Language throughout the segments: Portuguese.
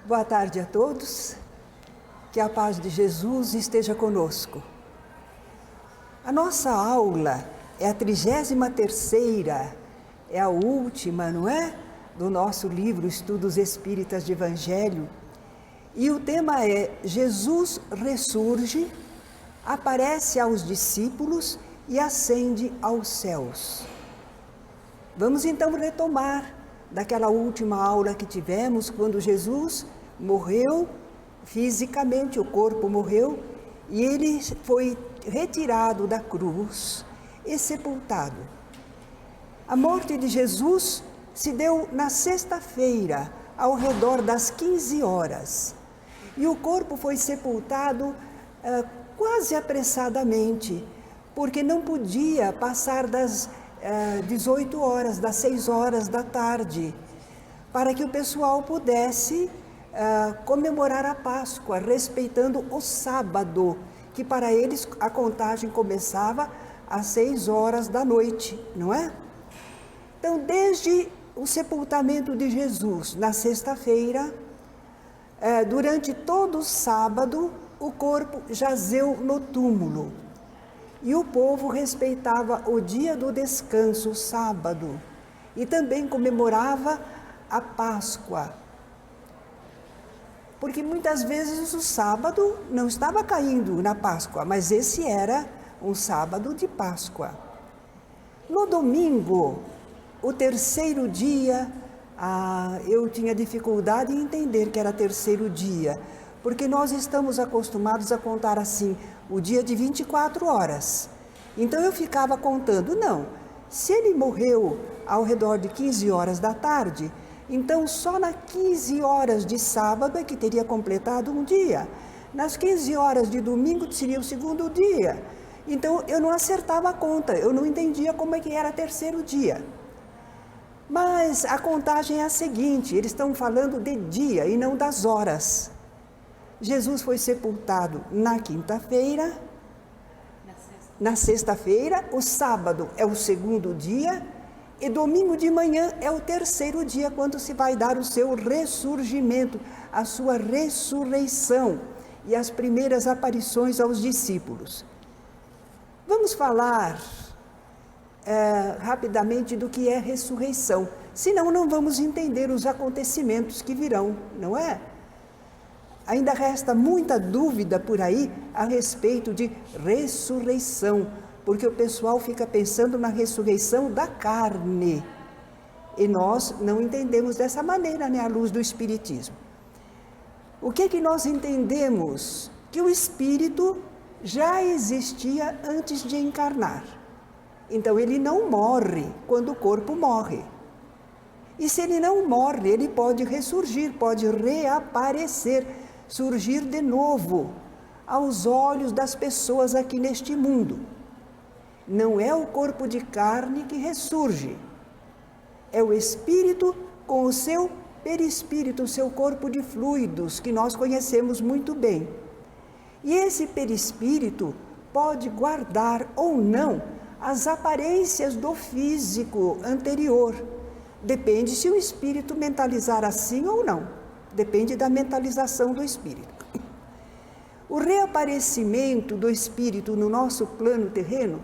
Boa tarde a todos, que a paz de Jesus esteja conosco. A nossa aula é a 33ª, é a última, não é? Do nosso livro Estudos Espíritas de Evangelho. E o tema é Jesus ressurge, aparece aos discípulos e ascende aos céus. Vamos então retomar daquela última aula que tivemos, quando Jesus morreu fisicamente, o corpo morreu, e ele foi retirado da cruz e sepultado. A morte de Jesus se deu na sexta-feira, ao redor das 15 horas. E o corpo foi sepultado quase apressadamente, porque não podia passar das 18 horas, das 6 horas da tarde, para que o pessoal pudesse comemorar a Páscoa, respeitando o sábado, que para eles a contagem começava às 6 horas da noite, não é? Então, desde o sepultamento de Jesus na sexta-feira, durante todo o sábado, o corpo jazeu no túmulo. E o povo respeitava o dia do descanso, o sábado, e também comemorava a Páscoa. Porque muitas vezes o sábado não estava caindo na Páscoa, mas esse era um sábado de Páscoa. No domingo, o terceiro dia, eu tinha dificuldade em entender que era terceiro dia, porque nós estamos acostumados a contar assim, o dia de 24 horas. Então eu ficava contando, não, se ele morreu ao redor de 15 horas da tarde, então só nas 15 horas de sábado é que teria completado um dia. Nas 15 horas de domingo seria o segundo dia. Então eu não acertava a conta, eu não entendia como é que era terceiro dia. Mas a contagem é a seguinte, eles estão falando de dia e não das horas. Jesus foi sepultado na quinta-feira, na sexta-feira, o sábado é o segundo dia e domingo de manhã é o terceiro dia, quando se vai dar o seu ressurgimento, a sua ressurreição e as primeiras aparições aos discípulos. Vamos falar rapidamente do que é ressurreição, senão não vamos entender os acontecimentos que virão, não é? Ainda resta muita dúvida por aí a respeito de ressurreição, porque o pessoal fica pensando na ressurreição da carne. E nós não entendemos dessa maneira, né, à luz do Espiritismo. O que nós entendemos? Que o Espírito já existia antes de encarnar. Então ele não morre quando o corpo morre. E se ele não morre, ele pode ressurgir, pode reaparecer, surgir de novo aos olhos das pessoas aqui neste mundo. Não é o corpo de carne que ressurge, é o espírito com o seu perispírito, o seu corpo de fluidos, que nós conhecemos muito bem. E esse perispírito pode guardar ou não as aparências do físico anterior. Depende se o espírito mentalizar assim ou não. Depende da mentalização do espírito. O reaparecimento do espírito no nosso plano terreno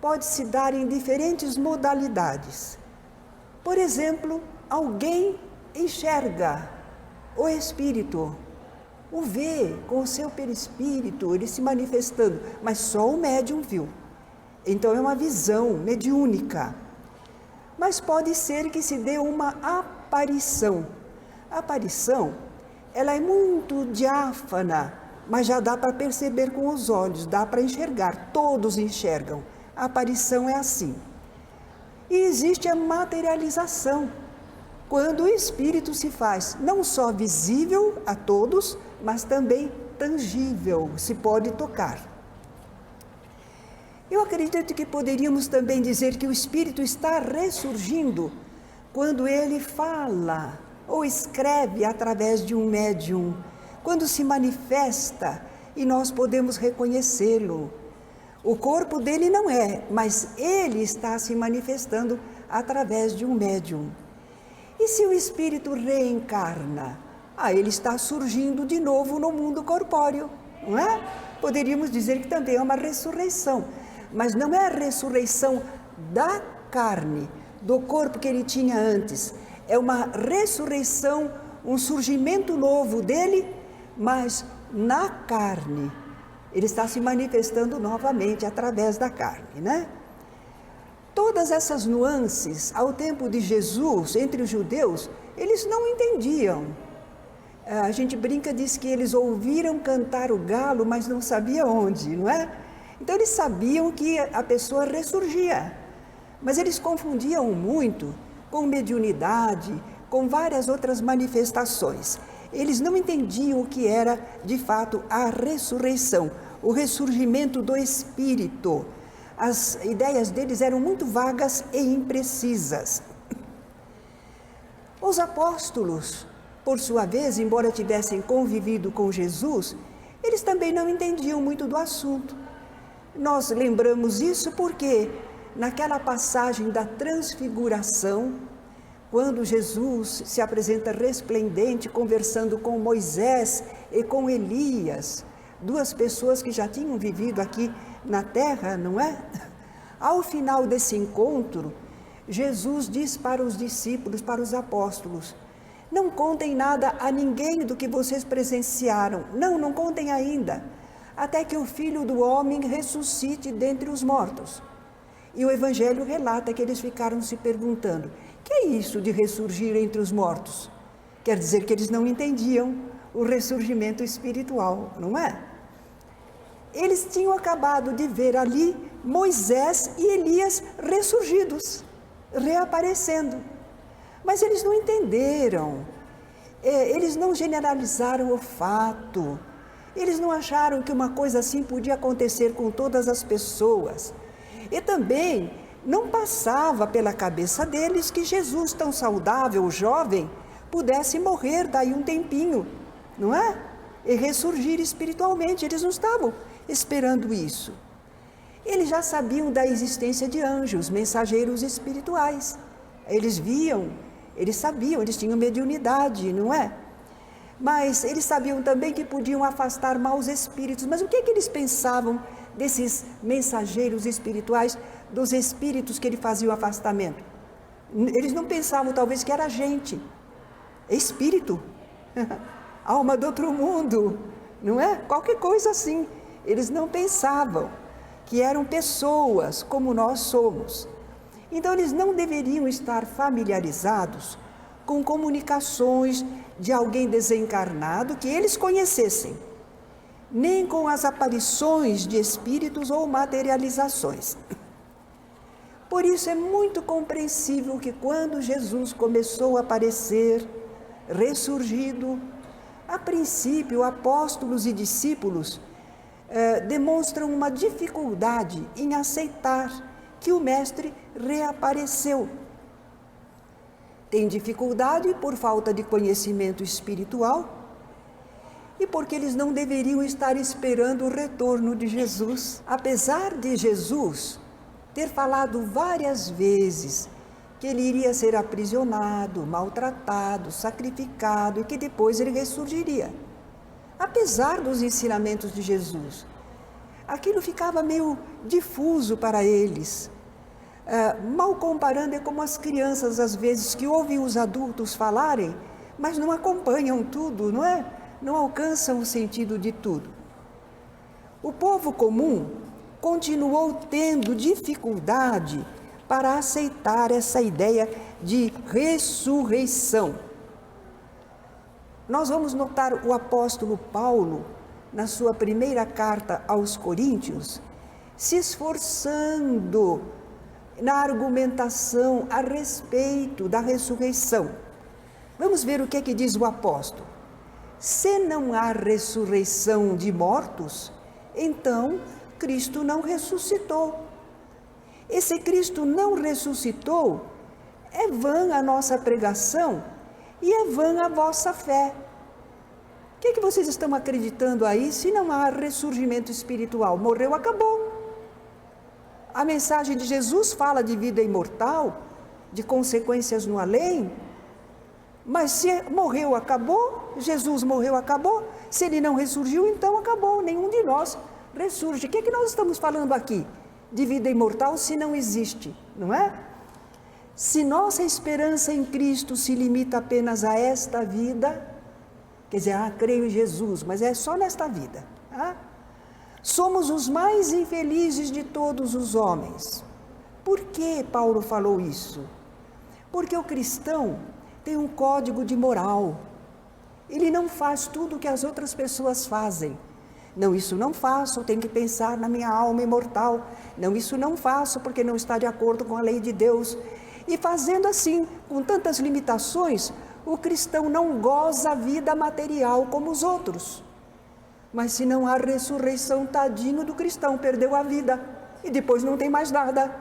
pode se dar em diferentes modalidades. Por exemplo, alguém enxerga o espírito, o vê com o seu perispírito, ele se manifestando, mas só o médium viu. Então é uma visão mediúnica. Mas pode ser que se dê uma aparição. A aparição, ela é muito diáfana, mas já dá para perceber com os olhos, dá para enxergar, todos enxergam. A aparição é assim. E existe a materialização, quando o espírito se faz não só visível a todos, mas também tangível, se pode tocar. Eu acredito que poderíamos também dizer que o espírito está ressurgindo quando ele fala ou escreve através de um médium, quando se manifesta e nós podemos reconhecê-lo. O corpo dele não é, mas ele está se manifestando através de um médium. E se o espírito reencarna? ele está surgindo de novo no mundo corpóreo, não é? Poderíamos dizer que também é uma ressurreição, mas não é a ressurreição da carne, do corpo que ele tinha antes. É uma ressurreição, um surgimento novo dele, mas na carne. Ele está se manifestando novamente através da carne, né? Todas essas nuances, ao tempo de Jesus, entre os judeus, eles não entendiam. A gente brinca, diz que eles ouviram cantar o galo, mas não sabia onde, não é? Então eles sabiam que a pessoa ressurgia, mas eles confundiam muito com mediunidade, com várias outras manifestações. Eles não entendiam o que era, de fato, a ressurreição, o ressurgimento do espírito. As ideias deles eram muito vagas e imprecisas. Os apóstolos, por sua vez, embora tivessem convivido com Jesus, eles também não entendiam muito do assunto. Nós lembramos isso porque, naquela passagem da transfiguração, quando Jesus se apresenta resplendente, conversando com Moisés e com Elias, duas pessoas que já tinham vivido aqui na terra, não é? Ao final desse encontro, Jesus diz para os discípulos, para os apóstolos: não contem nada a ninguém do que vocês presenciaram. Não contem ainda, até que o Filho do Homem ressuscite dentre os mortos. E o Evangelho relata que eles ficaram se perguntando: que é isso de ressurgir entre os mortos? Quer dizer que eles não entendiam o ressurgimento espiritual, não é? Eles tinham acabado de ver ali Moisés e Elias ressurgidos, reaparecendo. Mas eles não entenderam, eles não generalizaram o fato, eles não acharam que uma coisa assim podia acontecer com todas as pessoas. E também não passava pela cabeça deles que Jesus, tão saudável, jovem, pudesse morrer daí um tempinho, não é? E ressurgir espiritualmente. Eles não estavam esperando isso. Eles já sabiam da existência de anjos, mensageiros espirituais. Eles viam, eles sabiam, eles tinham mediunidade, não é? Mas eles sabiam também que podiam afastar maus espíritos. Mas o que eles pensavam desses mensageiros espirituais, dos espíritos que ele fazia o afastamento? Eles não pensavam talvez que era gente, espírito, alma do outro mundo, não é? Qualquer coisa assim. Eles não pensavam que eram pessoas como nós somos. Então eles não deveriam estar familiarizados com comunicações de alguém desencarnado que eles conhecessem, nem com as aparições de espíritos ou materializações. Por isso é muito compreensível que quando Jesus começou a aparecer, ressurgido, a princípio apóstolos e discípulos demonstram uma dificuldade em aceitar que o Mestre reapareceu. Tem dificuldade por falta de conhecimento espiritual e porque eles não deveriam estar esperando o retorno de Jesus. Apesar de Jesus ter falado várias vezes que ele iria ser aprisionado, maltratado, sacrificado e que depois ele ressurgiria. Apesar dos ensinamentos de Jesus, aquilo ficava meio difuso para eles. Mal comparando, é como as crianças às vezes que ouvem os adultos falarem, mas não acompanham tudo, não é? Não alcançam o sentido de tudo. O povo comum continuou tendo dificuldade para aceitar essa ideia de ressurreição. Nós vamos notar o apóstolo Paulo, na sua primeira carta aos Coríntios, se esforçando na argumentação a respeito da ressurreição. Vamos ver o que é que diz o apóstolo. Se não há ressurreição de mortos, então Cristo não ressuscitou. E se Cristo não ressuscitou, é vã a nossa pregação e é vã a vossa fé. O que é que vocês estão acreditando aí se não há ressurgimento espiritual? Morreu, acabou. A mensagem de Jesus fala de vida imortal, de consequências no além. Mas se morreu, acabou, Jesus morreu, acabou. Se ele não ressurgiu, então acabou, nenhum de nós ressurge. O que é que nós estamos falando aqui? De vida imortal se não existe, não é? Se nossa esperança em Cristo se limita apenas a esta vida, quer dizer, creio em Jesus, mas é só nesta vida, tá? Somos os mais infelizes de todos os homens. Por que Paulo falou isso? Porque o cristão tem um código de moral. Ele não faz tudo o que as outras pessoas fazem. Não, isso não faço, tenho que pensar na minha alma imortal. Não, isso não faço porque não está de acordo com a lei de Deus. E fazendo assim, com tantas limitações, o cristão não goza a vida material como os outros. Mas se não há ressurreição, tadinho do cristão, perdeu a vida. E depois não tem mais nada,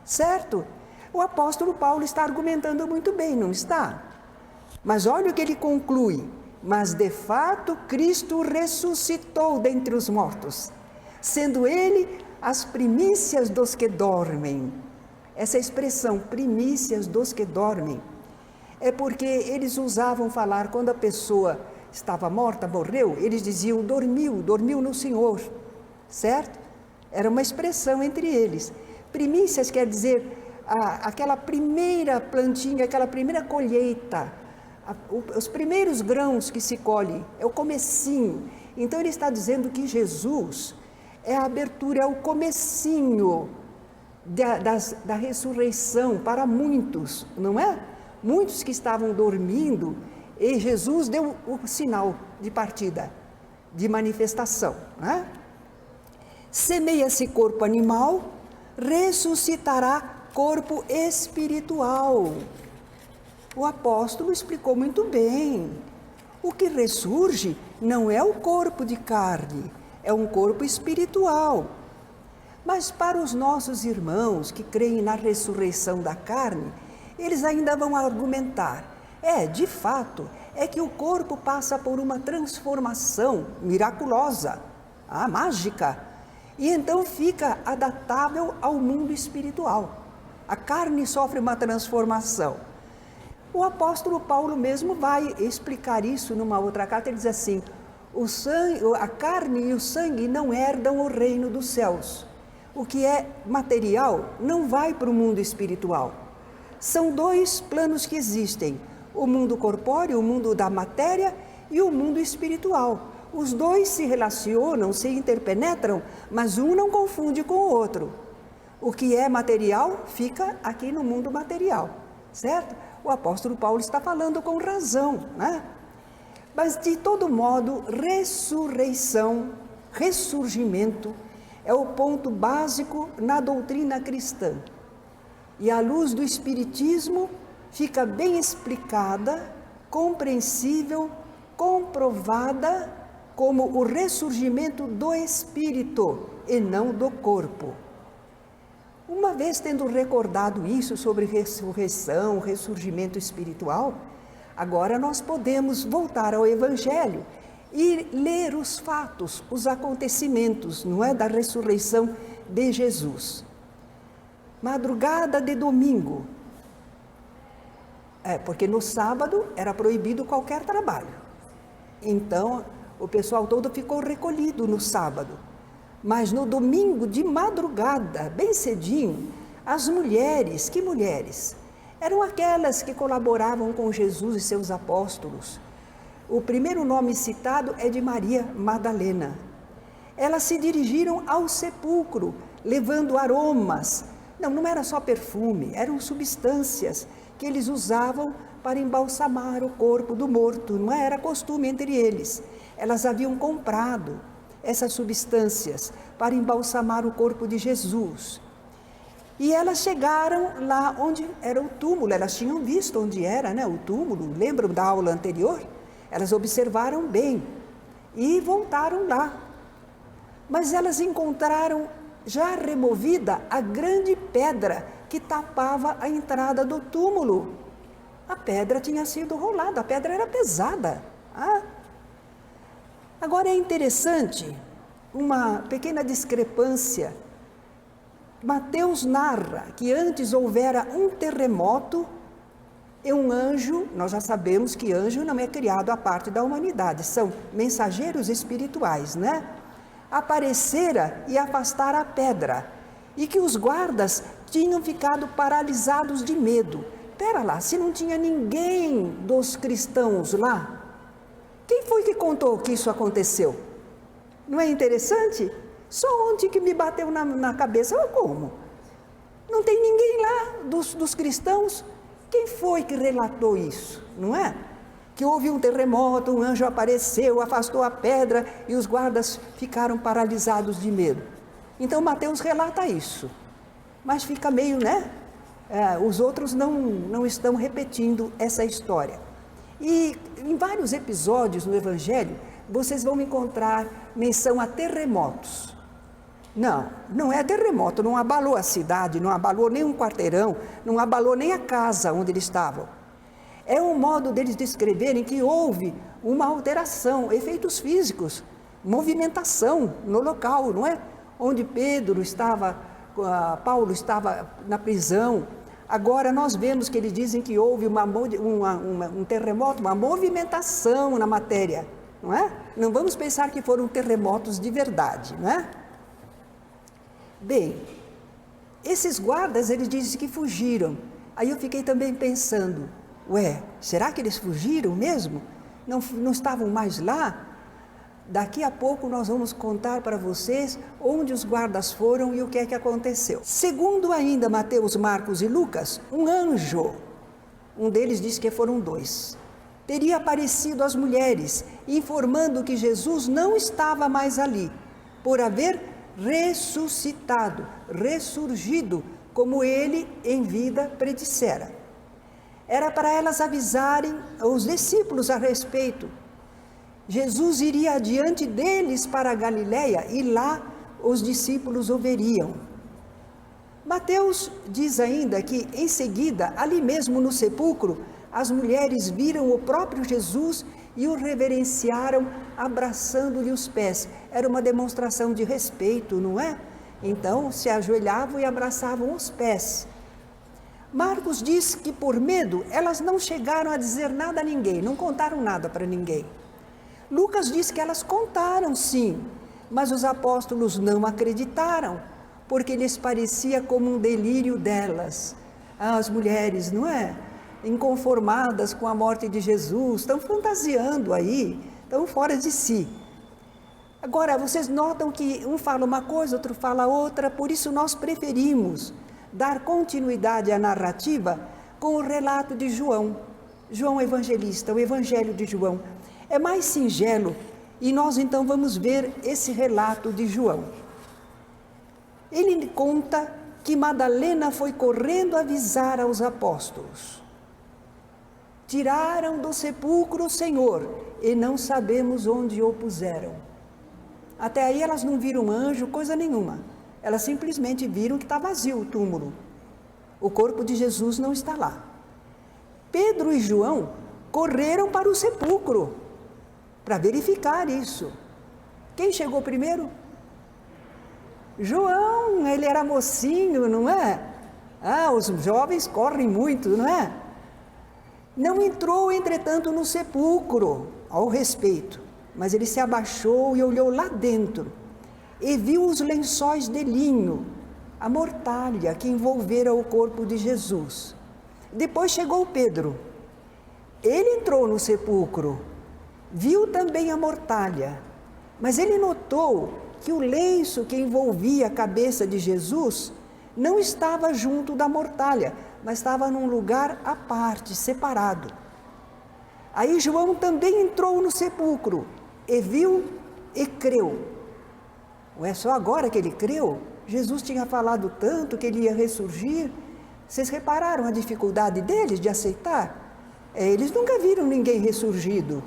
certo? O apóstolo Paulo está argumentando muito bem, não está? Mas olha o que ele conclui. Mas de fato Cristo ressuscitou dentre os mortos, sendo ele as primícias dos que dormem. Essa expressão, primícias dos que dormem, é porque eles usavam falar quando a pessoa estava morta, morreu, eles diziam dormiu no Senhor, certo? Era uma expressão entre eles. Primícias quer dizer aquela primeira plantinha, aquela primeira colheita, os primeiros grãos que se colhem, é o comecinho. Então ele está dizendo que Jesus é a abertura, é o comecinho da ressurreição para muitos, não é? Muitos que estavam dormindo, e Jesus deu o sinal de partida, de manifestação, né? Semeia-se corpo animal, ressuscitará corpo espiritual. O apóstolo explicou muito bem. O que ressurge não é o corpo de carne, é um corpo espiritual. Mas para os nossos irmãos que creem na ressurreição da carne, eles ainda vão argumentar. De fato, é que o corpo passa por uma transformação miraculosa, mágica, e então fica adaptável ao mundo espiritual. A carne sofre uma transformação. O apóstolo Paulo mesmo vai explicar isso numa outra carta. Ele diz assim: a carne e o sangue não herdam o reino dos céus. O que é material não vai para o mundo espiritual. São dois planos que existem: o mundo corpóreo, o mundo da matéria, e o mundo espiritual. Os dois se relacionam, se interpenetram, mas um não confunde com o outro. O que é material fica aqui no mundo material, certo? O apóstolo Paulo está falando com razão, né? Mas de todo modo, ressurreição, ressurgimento, é o ponto básico na doutrina cristã. E à luz do Espiritismo, fica bem explicada, compreensível, comprovada como o ressurgimento do espírito e não do corpo. Uma vez tendo recordado isso sobre ressurreição, ressurgimento espiritual, agora nós podemos voltar ao Evangelho e ler os fatos, os acontecimentos, não é, da ressurreição de Jesus. Madrugada de domingo, porque no sábado era proibido qualquer trabalho. Então, o pessoal todo ficou recolhido no sábado. Mas no domingo de madrugada, bem cedinho, as mulheres, que mulheres? Eram aquelas que colaboravam com Jesus e seus apóstolos. O primeiro nome citado é de Maria Madalena. Elas se dirigiram ao sepulcro, levando aromas. Não era só perfume, eram substâncias que eles usavam para embalsamar o corpo do morto. Não era costume entre eles. Elas haviam comprado essas substâncias para embalsamar o corpo de Jesus. E elas chegaram lá onde era o túmulo, elas tinham visto onde era, né, o túmulo, lembram da aula anterior? Elas observaram bem e voltaram lá. Mas elas encontraram já removida a grande pedra que tapava a entrada do túmulo. A pedra tinha sido rolada, a pedra era pesada. Agora é interessante, uma pequena discrepância. Mateus narra que antes houvera um terremoto E um anjo, nós já sabemos que anjo não é criado à parte da humanidade, são mensageiros espirituais, né? Aparecera e afastara a pedra, e que os guardas tinham ficado paralisados de medo. Pera lá, se não tinha ninguém dos cristãos lá, quem foi que contou que isso aconteceu? Não é interessante? Só onde que me bateu na cabeça, como? Não tem ninguém lá dos cristãos? Quem foi que relatou isso, não é? Que houve um terremoto, um anjo apareceu, afastou a pedra e os guardas ficaram paralisados de medo. Então Mateus relata isso, mas fica meio, né? Os outros não estão repetindo essa história. E em vários episódios no Evangelho, vocês vão encontrar menção a terremotos. Não é terremoto, não abalou a cidade, não abalou nem um quarteirão, não abalou nem a casa onde eles estavam. É um modo deles descreverem que houve uma alteração, efeitos físicos, movimentação no local, não é? Onde Paulo estava na prisão. Agora nós vemos que eles dizem que houve um terremoto, uma movimentação na matéria, não é? Não vamos pensar que foram terremotos de verdade, não é? Bem, esses guardas, eles dizem que fugiram. Aí eu fiquei também pensando, será que eles fugiram mesmo? Não estavam mais lá? Daqui a pouco nós vamos contar para vocês onde os guardas foram e o que é que aconteceu. Segundo ainda Mateus, Marcos e Lucas, um anjo, um deles diz que foram 2, teria aparecido às mulheres, informando que Jesus não estava mais ali, por haver ressuscitado, ressurgido, como ele em vida predissera. Era para elas avisarem os discípulos a respeito. Jesus iria adiante deles para a Galileia e lá os discípulos o veriam. Mateus diz ainda que em seguida, ali mesmo no sepulcro, as mulheres viram o próprio Jesus e o reverenciaram, abraçando-lhe os pés. Era uma demonstração de respeito, não é? Então se ajoelhavam e abraçavam os pés. Marcos diz que por medo elas não chegaram a dizer nada a ninguém, não contaram nada para ninguém. Lucas diz que elas contaram sim, mas os apóstolos não acreditaram, porque lhes parecia como um delírio delas. As mulheres, não é? Inconformadas com a morte de Jesus, estão fantasiando aí, estão fora de si. Agora, vocês notam que um fala uma coisa, outro fala outra, por isso nós preferimos dar continuidade à narrativa com o relato de João Evangelista, o Evangelho de João. É mais singelo e nós então vamos ver esse relato de João. Ele conta que Madalena foi correndo avisar aos apóstolos. Tiraram do sepulcro o Senhor e não sabemos onde o puseram. Até aí elas não viram anjo, coisa nenhuma. Elas simplesmente viram que está vazio o túmulo. O corpo de Jesus não está lá. Pedro e João correram para o sepulcro para verificar isso. Quem chegou primeiro? João, ele era mocinho, não é? Os jovens correm muito, não é? Não entrou, entretanto, no sepulcro, ao respeito, mas ele se abaixou e olhou lá dentro e viu os lençóis de linho, a mortalha que envolvera o corpo de Jesus. Depois chegou Pedro. Ele entrou no sepulcro, viu também a mortalha, mas ele notou que o lenço que envolvia a cabeça de Jesus não estava junto da mortalha, mas estava num lugar à parte, separado. Aí João também entrou no sepulcro e viu e creu. É só agora que ele creu? Jesus tinha falado tanto que ele ia ressurgir. Vocês repararam a dificuldade deles de aceitar? Eles nunca viram ninguém ressurgido.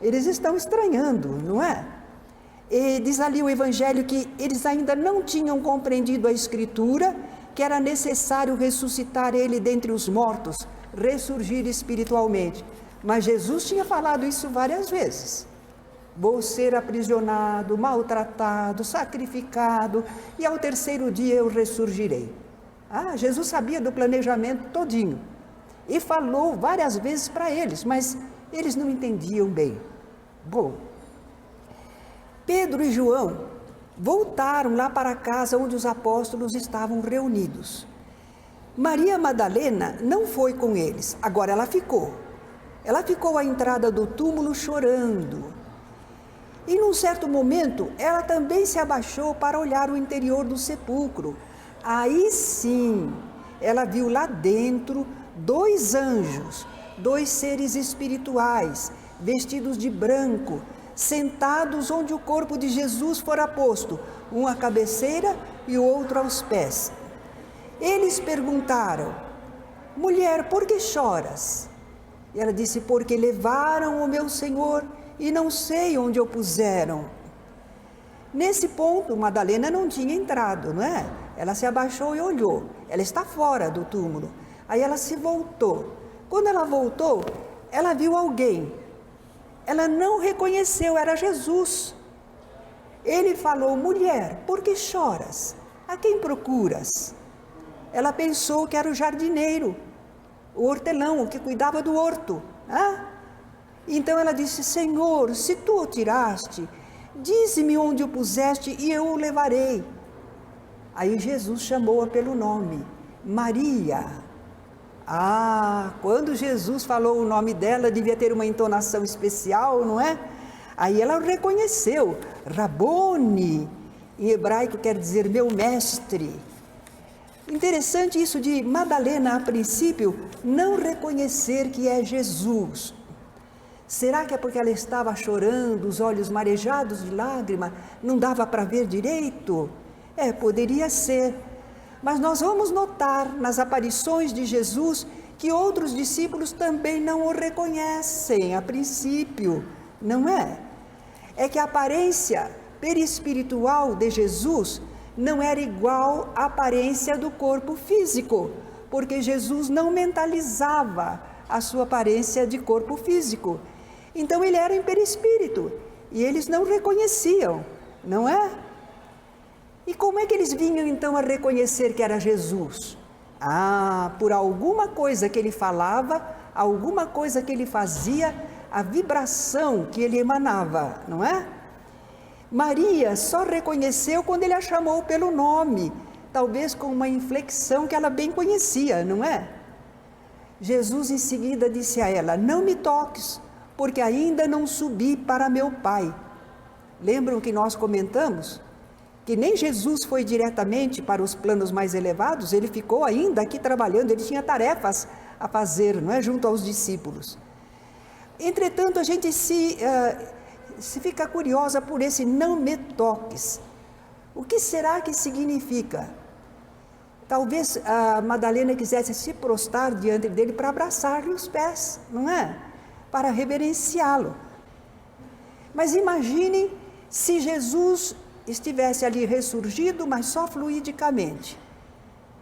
Eles estão estranhando, não é? E diz ali o Evangelho que eles ainda não tinham compreendido a Escritura, que era necessário ressuscitar ele dentre os mortos, ressurgir espiritualmente. Mas Jesus tinha falado isso várias vezes. Vou ser aprisionado, maltratado, sacrificado, e ao terceiro dia eu ressurgirei. Jesus sabia do planejamento todinho. e falou várias vezes para eles, mas eles não entendiam bem. Bom, Pedro e João voltaram lá para a casa onde os apóstolos estavam reunidos. Maria Madalena não foi com eles, agora ela ficou. Ela ficou à entrada do túmulo chorando. E num certo momento, ela também se abaixou para olhar o interior do sepulcro. Aí sim, ela viu lá dentro 2 anjos, 2 seres espirituais, vestidos de branco, sentados onde o corpo de Jesus fora posto, um à cabeceira e o outro aos pés. Eles perguntaram: mulher, por que choras? E ela disse: porque levaram o meu Senhor e não sei onde o puseram. Nesse ponto, Madalena não tinha entrado, não é? Ela se abaixou e olhou. Ela está fora do túmulo. Aí ela se voltou. Quando ela voltou, ela viu alguém. Ela não reconheceu, era Jesus. Ele falou: mulher, por que choras? A quem procuras? Ela pensou que era o jardineiro, o hortelão, o que cuidava do horto. Então ela disse: Senhor, se tu o tiraste, dize-me onde o puseste e eu o levarei. Aí Jesus chamou-a pelo nome: Maria. Quando Jesus falou o nome dela, devia ter uma entonação especial, não é? Aí ela o reconheceu: Rabone, em hebraico quer dizer meu mestre. Interessante isso de Madalena, a princípio, não reconhecer que é Jesus. Será que é porque ela estava chorando, os olhos marejados de lágrima, não dava para ver direito? Poderia ser. Mas nós vamos notar nas aparições de Jesus que outros discípulos também não o reconhecem a princípio, não é? É que a aparência perispiritual de Jesus não era igual à aparência do corpo físico, porque Jesus não mentalizava a sua aparência de corpo físico. Então ele era em perispírito e eles não reconheciam, não é? E como é que eles vinham então a reconhecer que era Jesus? Por alguma coisa que ele falava, alguma coisa que ele fazia, a vibração que ele emanava, não é? Maria só reconheceu quando ele a chamou pelo nome, talvez com uma inflexão que ela bem conhecia, não é? Jesus em seguida disse a ela: não me toques, porque ainda não subi para meu Pai. Lembram que nós comentamos? Que nem Jesus foi diretamente para os planos mais elevados, ele ficou ainda aqui trabalhando, ele tinha tarefas a fazer, não é? Junto aos discípulos. Entretanto, a gente se fica curiosa por esse não me toques. O que será que significa? Talvez a Madalena quisesse se prostrar diante dele para abraçar-lhe os pés, não é? Para reverenciá-lo. Mas imaginem se Jesus estivesse ali ressurgido, mas só fluidicamente.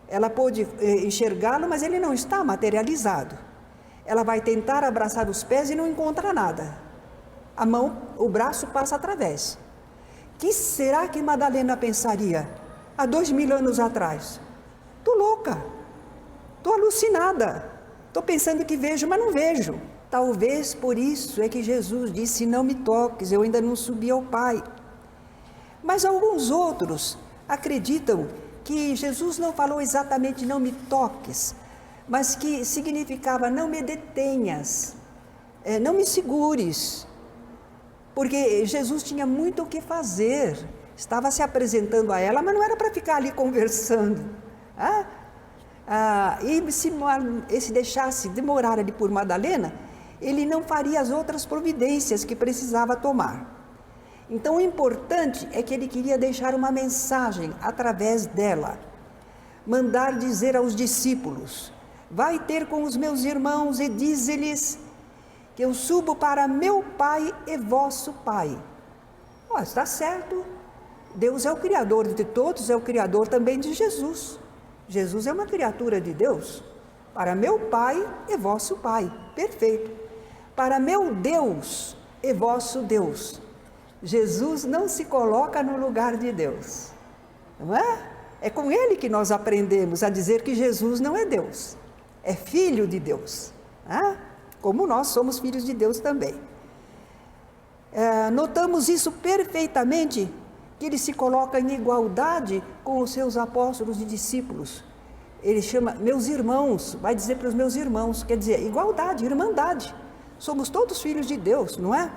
Ela pôde enxergá-lo, mas ele não está materializado. Ela vai tentar abraçar os pés e não encontra nada. A mão, o braço passa através. Que será que Madalena pensaria há 2000 anos atrás? Estou louca, estou alucinada, estou pensando que vejo, mas não vejo. Talvez por isso é que Jesus disse: não me toques, eu ainda não subi ao Pai. Mas alguns outros acreditam que Jesus não falou exatamente não me toques, mas que significava não me detenhas, não me segures, porque Jesus tinha muito o que fazer, estava se apresentando a ela, mas não era para ficar ali conversando. E se deixasse demorar ali por Madalena, ele não faria as outras providências que precisava tomar. Então o importante é que ele queria deixar uma mensagem através dela, mandar dizer aos discípulos: vai ter com os meus irmãos e dize-lhes que eu subo para meu Pai e vosso Pai. Está certo, Deus é o Criador de todos, é o Criador também de Jesus. Jesus é uma criatura de Deus. Para meu Pai e vosso Pai, perfeito. Para meu Deus e vosso Deus. Jesus não se coloca no lugar de Deus, não é? É com ele que nós aprendemos a dizer que Jesus não é Deus, é filho de Deus, né? Como nós somos filhos de Deus também. Notamos isso perfeitamente, que ele se coloca em igualdade com os seus apóstolos e discípulos. Ele chama meus irmãos, vai dizer para os meus irmãos, quer dizer, igualdade, irmandade. Somos todos filhos de Deus, não é?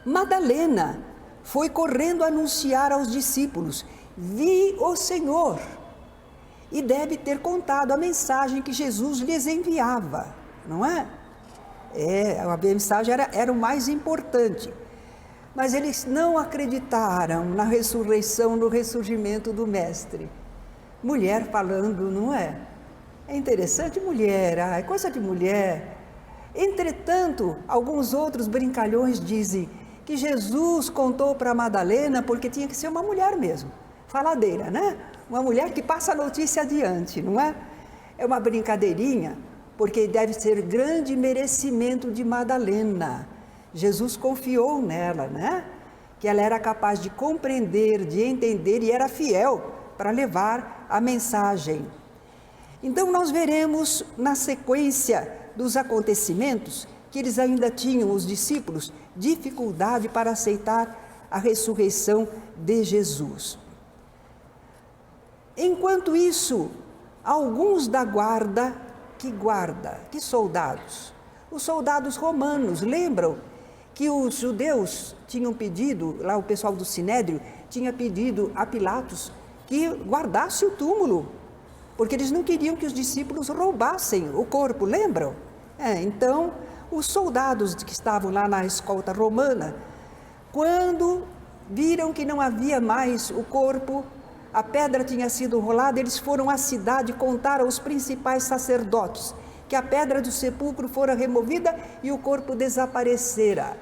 Madalena foi correndo anunciar aos discípulos: vi o Senhor. E deve ter contado a mensagem que Jesus lhes enviava, não é? A mensagem era o mais importante. Mas eles não acreditaram na ressurreição, no ressurgimento do Mestre. Mulher falando, não é? É interessante, mulher, é coisa de mulher. Entretanto, alguns outros brincalhões dizem que Jesus contou para Madalena porque tinha que ser uma mulher mesmo, faladeira, né? Uma mulher que passa a notícia adiante, não é? É uma brincadeirinha, porque deve ser grande merecimento de Madalena. Jesus confiou nela, né? Que ela era capaz de compreender, de entender e era fiel para levar a mensagem. Então nós veremos na sequência dos acontecimentos que eles ainda tinham, os discípulos, dificuldade para aceitar a ressurreição de Jesus. Enquanto isso, alguns da guarda, que soldados? Os soldados romanos, lembram que os judeus tinham pedido, lá o pessoal do Sinédrio, tinha pedido a Pilatos que guardasse o túmulo, porque eles não queriam que os discípulos roubassem o corpo, lembram? Então, os soldados que estavam lá na escolta romana, quando viram que não havia mais o corpo, a pedra tinha sido rolada, eles foram à cidade contar aos principais sacerdotes que a pedra do sepulcro fora removida e o corpo desaparecera.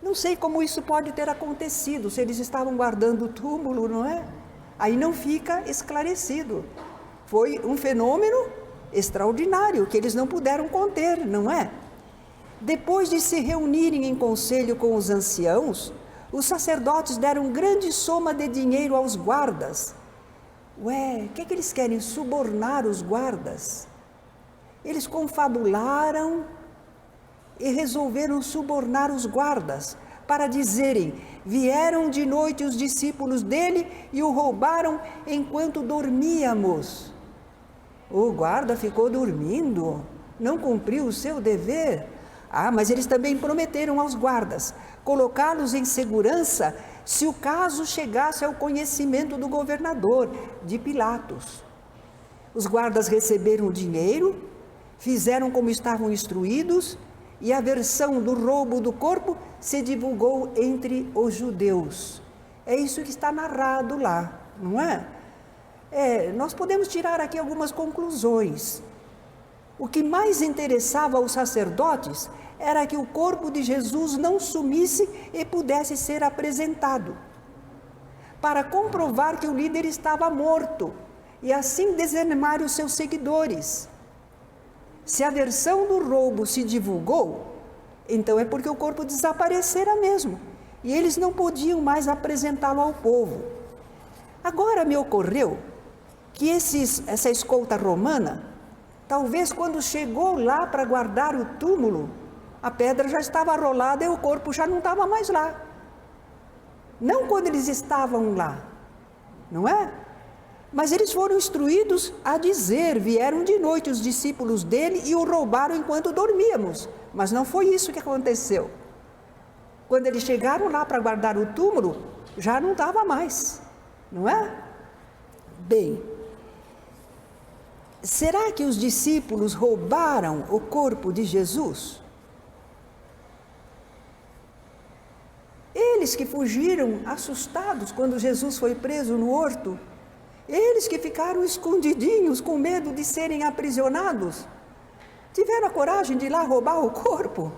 Não sei como isso pode ter acontecido, se eles estavam guardando o túmulo, não é? Aí não fica esclarecido. Foi um fenômeno extraordinário que eles não puderam conter, não é? Depois de se reunirem em conselho com os anciãos, os sacerdotes deram grande soma de dinheiro aos guardas. O que eles querem? Subornar os guardas. Eles confabularam e resolveram subornar os guardas para dizerem: vieram de noite os discípulos dele e o roubaram enquanto dormíamos. O guarda ficou dormindo, não cumpriu o seu dever. Mas eles também prometeram aos guardas colocá-los em segurança se o caso chegasse ao conhecimento do governador, de Pilatos. Os guardas receberam o dinheiro, fizeram como estavam instruídos, e a versão do roubo do corpo se divulgou entre os judeus. É isso que está narrado lá, não é? Nós podemos tirar aqui algumas conclusões. O que mais interessava aos sacerdotes era que o corpo de Jesus não sumisse e pudesse ser apresentado, para comprovar que o líder estava morto e assim desanimar os seus seguidores. Se a versão do roubo se divulgou, então é porque o corpo desaparecera mesmo, e eles não podiam mais apresentá-lo ao povo. Agora me ocorreu que essa escolta romana, talvez quando chegou lá para guardar o túmulo, a pedra já estava rolada e o corpo já não estava mais lá. Não quando eles estavam lá, não é? Mas eles foram instruídos a dizer: vieram de noite os discípulos dele e o roubaram enquanto dormíamos. Mas não foi isso que aconteceu. Quando eles chegaram lá para guardar o túmulo, já não estava mais, não é? Bem, será que os discípulos roubaram o corpo de Jesus? Eles que fugiram assustados quando Jesus foi preso no horto, eles que ficaram escondidinhos com medo de serem aprisionados, tiveram a coragem de ir lá roubar o corpo?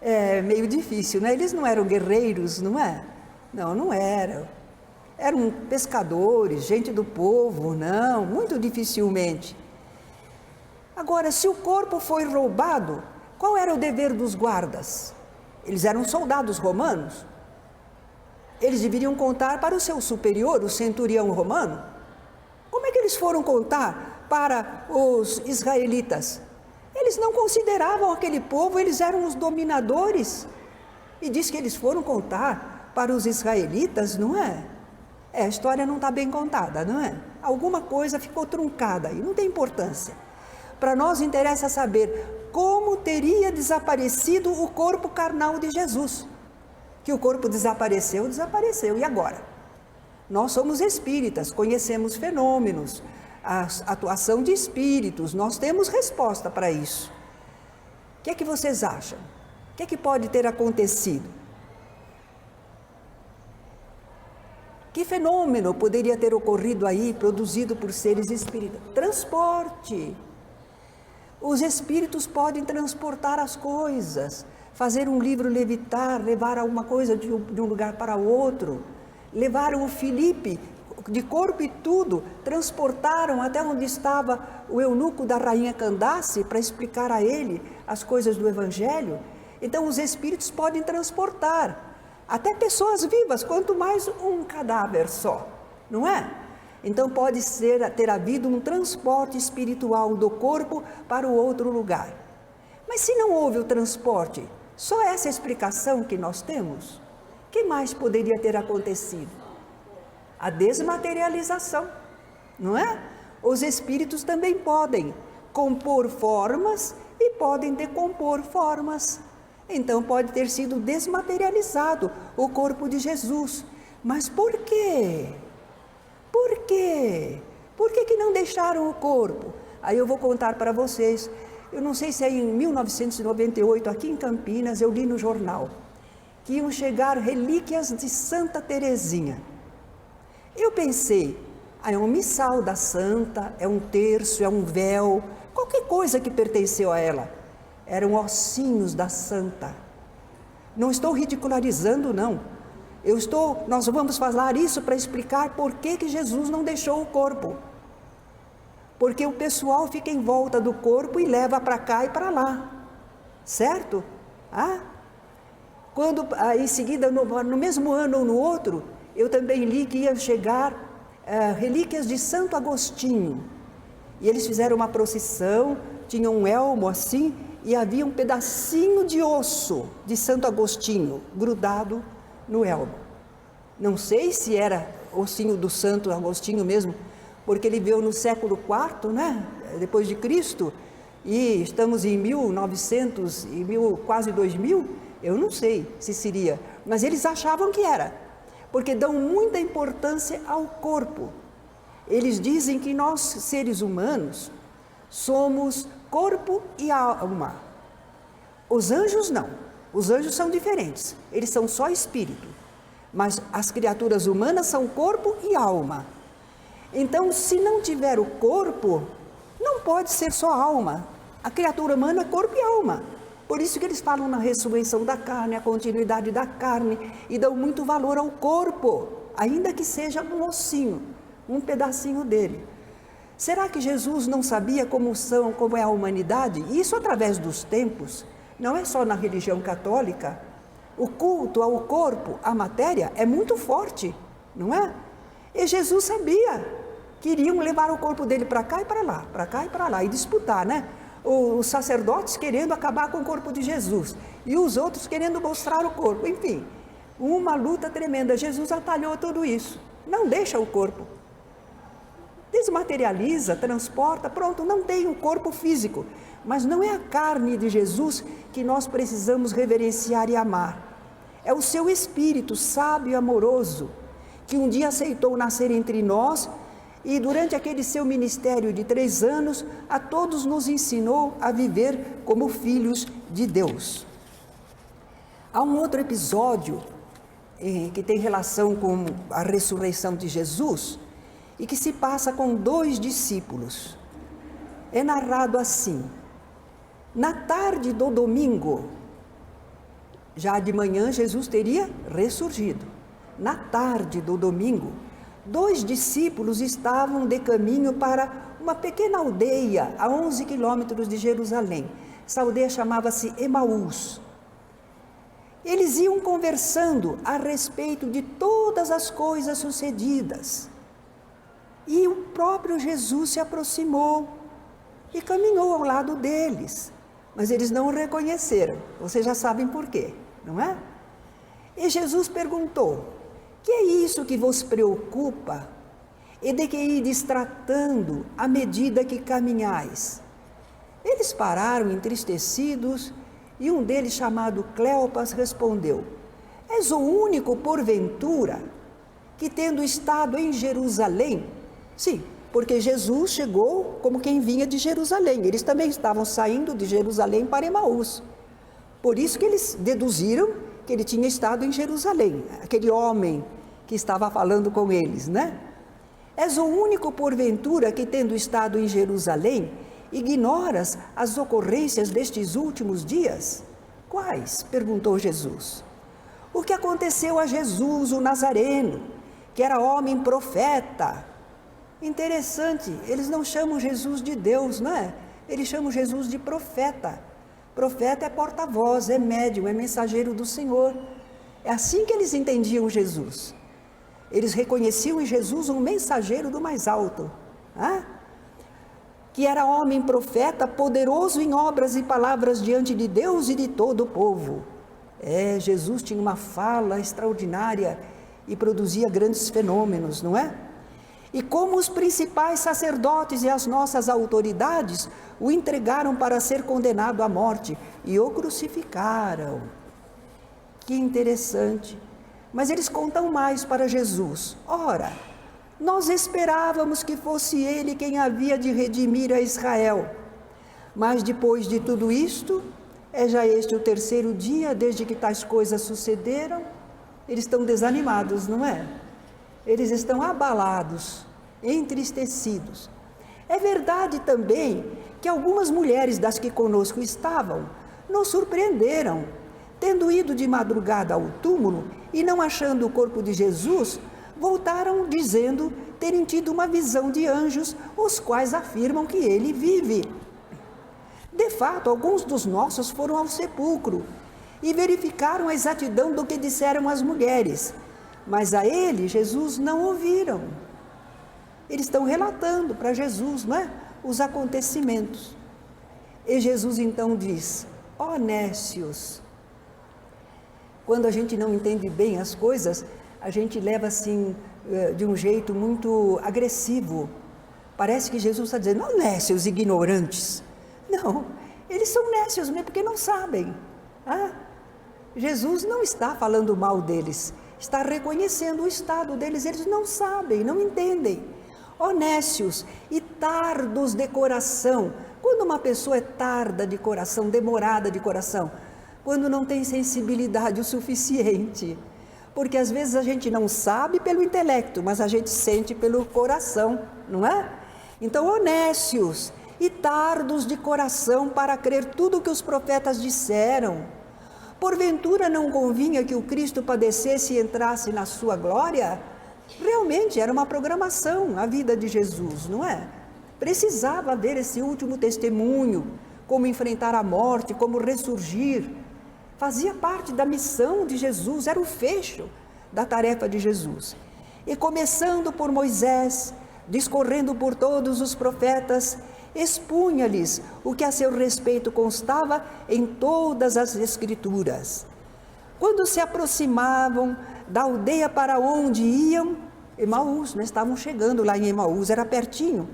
É meio difícil, né? Eles não eram guerreiros, não é? Não eram. Eram pescadores, gente do povo, não, muito dificilmente. Agora, se o corpo foi roubado, qual era o dever dos guardas? Eles eram soldados romanos. Eles deveriam contar para o seu superior, o centurião romano. Como é que eles foram contar para os israelitas. Eles não consideravam aquele povo, eles eram os dominadores. E diz que eles foram contar para os israelitas, não é? A história não está bem contada, não é? Alguma coisa ficou truncada e não tem importância. Para nós interessa saber como teria desaparecido o corpo carnal de Jesus. Que o corpo desapareceu, desapareceu. E agora? Nós somos espíritas, conhecemos fenômenos, a atuação de espíritos, nós temos resposta para isso. O que é que vocês acham? O que é que pode ter acontecido? Que fenômeno poderia ter ocorrido aí, produzido por seres espíritas? Transporte. Os espíritos podem transportar as coisas, fazer um livro levitar, levar alguma coisa de um lugar para outro. Levaram o Filipe, de corpo e tudo, transportaram até onde estava o eunuco da rainha Candace para explicar a ele as coisas do Evangelho. Então os espíritos podem transportar até pessoas vivas, quanto mais um cadáver só, não é? Então pode ter havido um transporte espiritual do corpo para o outro lugar. Mas se não houve o transporte, só essa explicação que nós temos? O que mais poderia ter acontecido? A desmaterialização, não é? Os espíritos também podem compor formas e podem decompor formas. Então pode ter sido desmaterializado o corpo de Jesus. Mas por quê? Por quê? Por que não deixaram o corpo? Aí eu vou contar para vocês. Eu não sei se é em 1998, aqui em Campinas, eu li no jornal que iam chegar relíquias de Santa Teresinha. Eu pensei, é um missal da santa, é um terço, é um véu, qualquer coisa que pertenceu a ela. Eram ossinhos da santa. Não estou ridicularizando, não. Nós vamos falar isso para explicar por que Jesus não deixou o corpo. Porque o pessoal fica em volta do corpo e leva para cá e para lá. Certo? Quando, em seguida, no mesmo ano ou no outro, eu também li que ia chegar relíquias de Santo Agostinho. E eles fizeram uma procissão, tinham um elmo assim, e havia um pedacinho de osso de Santo Agostinho grudado no elmo. Não sei se era ossinho do Santo Agostinho mesmo, porque ele veio no século IV, né? Depois de Cristo, e estamos em 1900, quase 2000, eu não sei se seria, mas eles achavam que era, porque dão muita importância ao corpo. Eles dizem que nós, seres humanos, somos corpo e alma. Os anjos não, os anjos são diferentes, eles são só espírito, mas as criaturas humanas são corpo e alma. Então, se não tiver o corpo, não pode ser só alma. A criatura humana é corpo e alma. Por isso que eles falam na ressurreição da carne, a continuidade da carne, e dão muito valor ao corpo, ainda que seja um ossinho, um pedacinho dele. Será que Jesus não sabia como é a humanidade? Isso através dos tempos, não é só na religião católica. O culto ao corpo, à matéria, é muito forte, não é? E Jesus sabia que iriam levar o corpo dele para cá e para lá, para cá e para lá, e disputar, né? Os sacerdotes querendo acabar com o corpo de Jesus, e os outros querendo mostrar o corpo, enfim, uma luta tremenda. Jesus atalhou tudo isso, não deixa o corpo, desmaterializa, transporta, pronto, não tem o corpo físico, mas não é a carne de Jesus que nós precisamos reverenciar e amar, é o seu espírito sábio e amoroso, que um dia aceitou nascer entre nós, e durante aquele seu ministério de 3 anos, a todos nos ensinou a viver como filhos de Deus. Há um outro episódio que tem relação com a ressurreição de Jesus e que se passa com 2 discípulos. É narrado assim: na tarde do domingo, já de manhã Jesus teria ressurgido. Na tarde do domingo, 2 discípulos estavam de caminho para uma pequena aldeia a 11 quilômetros de Jerusalém. Essa aldeia chamava-se Emaús. Eles iam conversando a respeito de todas as coisas sucedidas. E o próprio Jesus se aproximou e caminhou ao lado deles. Mas eles não o reconheceram. Vocês já sabem por quê, não é? E Jesus perguntou: que é isso que vos preocupa? E de que ides tratando à medida que caminhais? Eles pararam entristecidos, e um deles, chamado Cleopas, respondeu: és o único, porventura, que tendo estado em Jerusalém... Sim, porque Jesus chegou como quem vinha de Jerusalém. Eles também estavam saindo de Jerusalém para Emaús. Por isso que eles deduziram que ele tinha estado em Jerusalém, aquele homem que estava falando com eles, né? És o único, porventura, que tendo estado em Jerusalém, ignoras as ocorrências destes últimos dias? Quais? Perguntou Jesus. O que aconteceu a Jesus, o Nazareno, que era homem profeta. Interessante, eles não chamam Jesus de Deus, não é? Eles chamam Jesus de profeta. Profeta é porta-voz, é médium, é mensageiro do Senhor. É assim que eles entendiam Jesus. Eles reconheciam em Jesus um mensageiro do mais alto, que era homem profeta, poderoso em obras e palavras diante de Deus e de todo o povo. Jesus tinha uma fala extraordinária e produzia grandes fenômenos, não é? E como os principais sacerdotes e as nossas autoridades o entregaram para ser condenado à morte e o crucificaram. Que interessante. Mas eles contam mais para Jesus. Ora, nós esperávamos que fosse ele quem havia de redimir a Israel. Mas depois de tudo isto, é já este o terceiro dia desde que tais coisas sucederam? Eles estão desanimados, não é? Eles estão abalados, entristecidos. É verdade também que algumas mulheres das que conosco estavam nos surpreenderam, tendo ido de madrugada ao túmulo e não achando o corpo de Jesus, voltaram dizendo terem tido uma visão de anjos, os quais afirmam que ele vive. De fato, alguns dos nossos foram ao sepulcro e verificaram a exatidão do que disseram as mulheres, mas a ele, Jesus, não ouviram. Eles estão relatando para Jesus, não é? Os acontecimentos. E Jesus então diz: ó nécios. Quando a gente não entende bem as coisas, a gente leva assim, de um jeito muito agressivo. Parece que Jesus está dizendo: ó nécios ignorantes. Não, eles são nécios mesmo porque não sabem. Jesus não está falando mal deles, está reconhecendo o estado deles. Eles não sabem, não entendem. Ó nécios e tardos de coração. Quando uma pessoa é tarda de coração, demorada de coração, quando não tem sensibilidade o suficiente, porque às vezes a gente não sabe pelo intelecto, mas a gente sente pelo coração, não é? Então, ó nécios e tardos de coração para crer tudo o que os profetas disseram. Porventura não convinha que o Cristo padecesse e entrasse na sua glória? Realmente era uma programação a vida de Jesus, não é? Precisava haver esse último testemunho, como enfrentar a morte, como ressurgir. Fazia parte da missão de Jesus, era o fecho da tarefa de Jesus. E começando por Moisés, discorrendo por todos os profetas, expunha-lhes o que a seu respeito constava em todas as Escrituras. Quando se aproximavam da aldeia para onde iam, Emaús, estavam chegando lá em Emaús, era pertinho.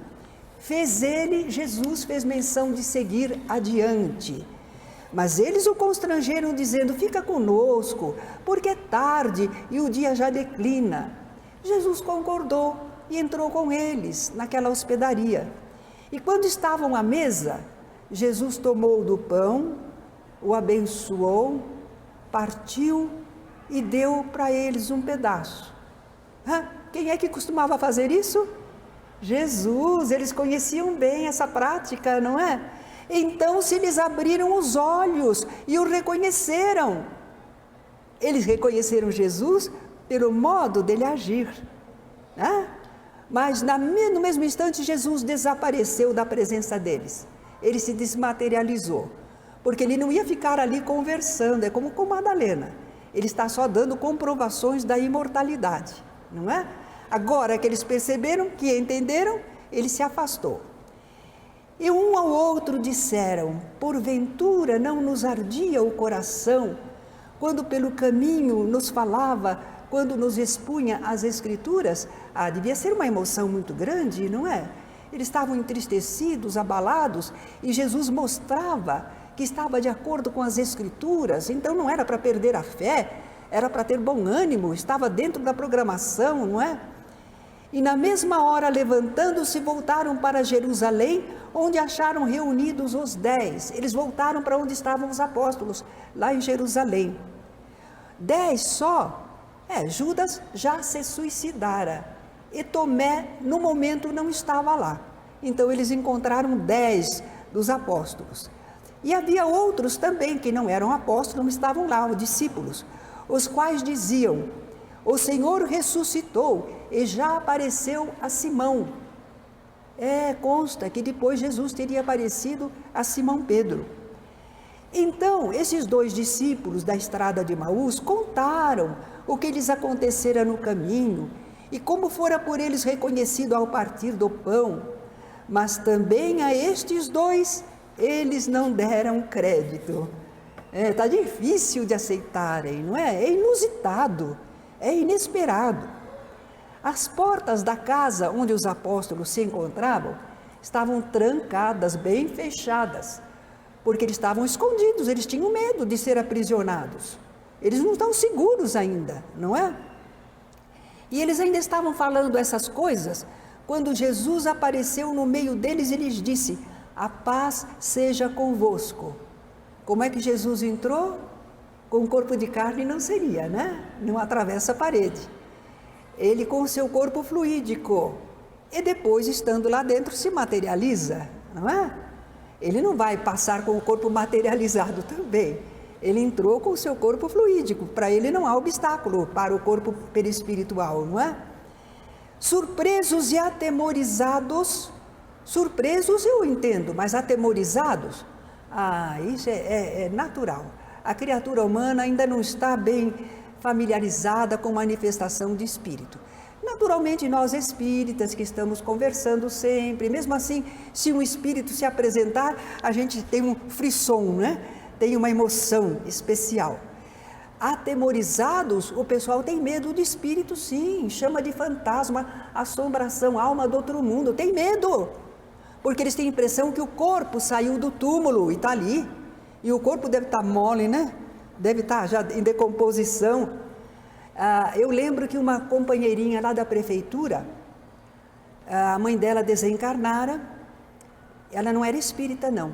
Jesus fez menção de seguir adiante. Mas eles o constrangeram dizendo: fica conosco, porque é tarde e o dia já declina. Jesus concordou e entrou com eles naquela hospedaria. E quando estavam à mesa, Jesus tomou do pão, o abençoou, partiu e deu para eles um pedaço. Quem é que costumava fazer isso? Jesus. Eles conheciam bem essa prática, não é? Então se lhes abriram os olhos e o reconheceram. Eles reconheceram Jesus pelo modo dele agir, mas no mesmo instante Jesus desapareceu da presença deles. Ele se desmaterializou, porque ele não ia ficar ali conversando, é como com Madalena. Ele está só dando comprovações da imortalidade, não é? Agora que eles perceberam, que entenderam, ele se afastou. E um ao outro disseram: porventura não nos ardia o coração, quando pelo caminho nos falava, quando nos expunha as Escrituras? Devia ser uma emoção muito grande, não é? Eles estavam entristecidos, abalados, e Jesus mostrava que estava de acordo com as Escrituras, então não era para perder a fé, era para ter bom ânimo, estava dentro da programação, não é? E na mesma hora, levantando-se, voltaram para Jerusalém, onde acharam reunidos os 10. Eles voltaram para onde estavam os apóstolos, lá em Jerusalém. 10 só? Judas já se suicidara. E Tomé, no momento, não estava lá. Então, eles encontraram 10 dos apóstolos. E havia outros também que não eram apóstolos, mas estavam lá, os discípulos, os quais diziam: o Senhor ressuscitou e já apareceu a Simão. Consta que depois Jesus teria aparecido a Simão Pedro. Então, esses 2 discípulos da estrada de Emaús contaram o que lhes acontecera no caminho e como fora por eles reconhecido ao partir do pão. Mas também a estes 2 eles não deram crédito. Está difícil de aceitarem, não é? É inusitado, é inesperado. As portas da casa onde os apóstolos se encontravam estavam trancadas, bem fechadas, porque eles estavam escondidos, eles tinham medo de ser aprisionados. Eles não estão seguros ainda, não é? E eles ainda estavam falando essas coisas, quando Jesus apareceu no meio deles e lhes disse: a paz seja convosco. Como é que Jesus entrou? Com um corpo de carne não seria, né? Não atravessa a parede. Ele com o seu corpo fluídico, e depois, estando lá dentro, se materializa, não é? Ele não vai passar com o corpo materializado também. Ele entrou com o seu corpo fluídico, para ele não há obstáculo para o corpo perispiritual, não é? Surpresos e atemorizados, surpresos eu entendo, mas atemorizados, isso é natural. A criatura humana ainda não está bem familiarizada com manifestação de espírito. Naturalmente, nós espíritas que estamos conversando sempre, mesmo assim, se um espírito se apresentar, a gente tem um frisson, né? Tem uma emoção especial. Atemorizados, o pessoal tem medo de espírito, sim, chama de fantasma, assombração, alma do outro mundo, tem medo, porque eles têm a impressão que o corpo saiu do túmulo e está ali, e o corpo deve estar mole, né? Deve estar já em decomposição. Eu lembro que uma companheirinha lá da prefeitura, a mãe dela desencarnara, ela não era espírita não,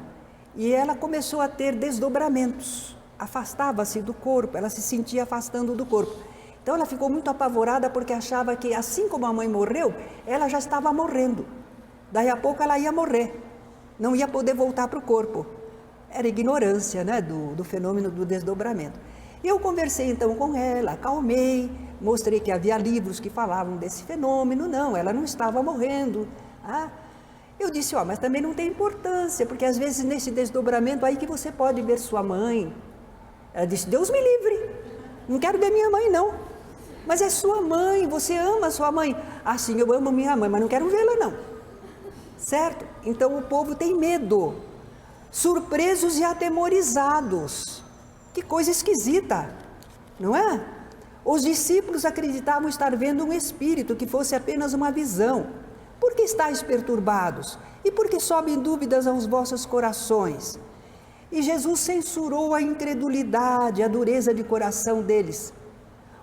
e ela começou a ter desdobramentos, afastava-se do corpo, ela se sentia afastando do corpo. Então ela ficou muito apavorada porque achava que assim como a mãe morreu, ela já estava morrendo. Daí a pouco ela ia morrer, não ia poder voltar para o corpo. Era ignorância, né, do fenômeno do desdobramento. Eu conversei então com ela, acalmei, mostrei que havia livros que falavam desse fenômeno. Não, ela não estava morrendo. Eu disse, mas também não tem importância, porque às vezes nesse desdobramento aí que você pode ver sua mãe. Ela disse, Deus me livre, não quero ver minha mãe não. Mas é sua mãe, você ama sua mãe. Sim, eu amo minha mãe, mas não quero vê-la não. Certo? Então o povo tem medo. Surpresos e atemorizados. Que coisa esquisita, não é? Os discípulos acreditavam estar vendo um espírito, que fosse apenas uma visão. Por que estáis perturbados? E por que sobem dúvidas aos vossos corações? E Jesus censurou a incredulidade, a dureza de coração deles,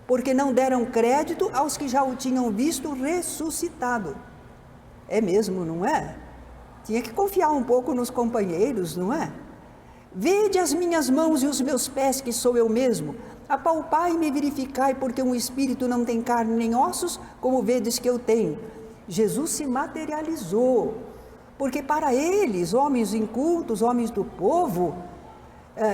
porque não deram crédito aos que já o tinham visto ressuscitado. É mesmo, não é? Tinha que confiar um pouco nos companheiros, não é? Vede as minhas mãos e os meus pés, que sou eu mesmo. Apalpai e me verificai, porque um espírito não tem carne nem ossos, como vedes que eu tenho. Jesus se materializou, porque para eles, homens incultos, homens do povo,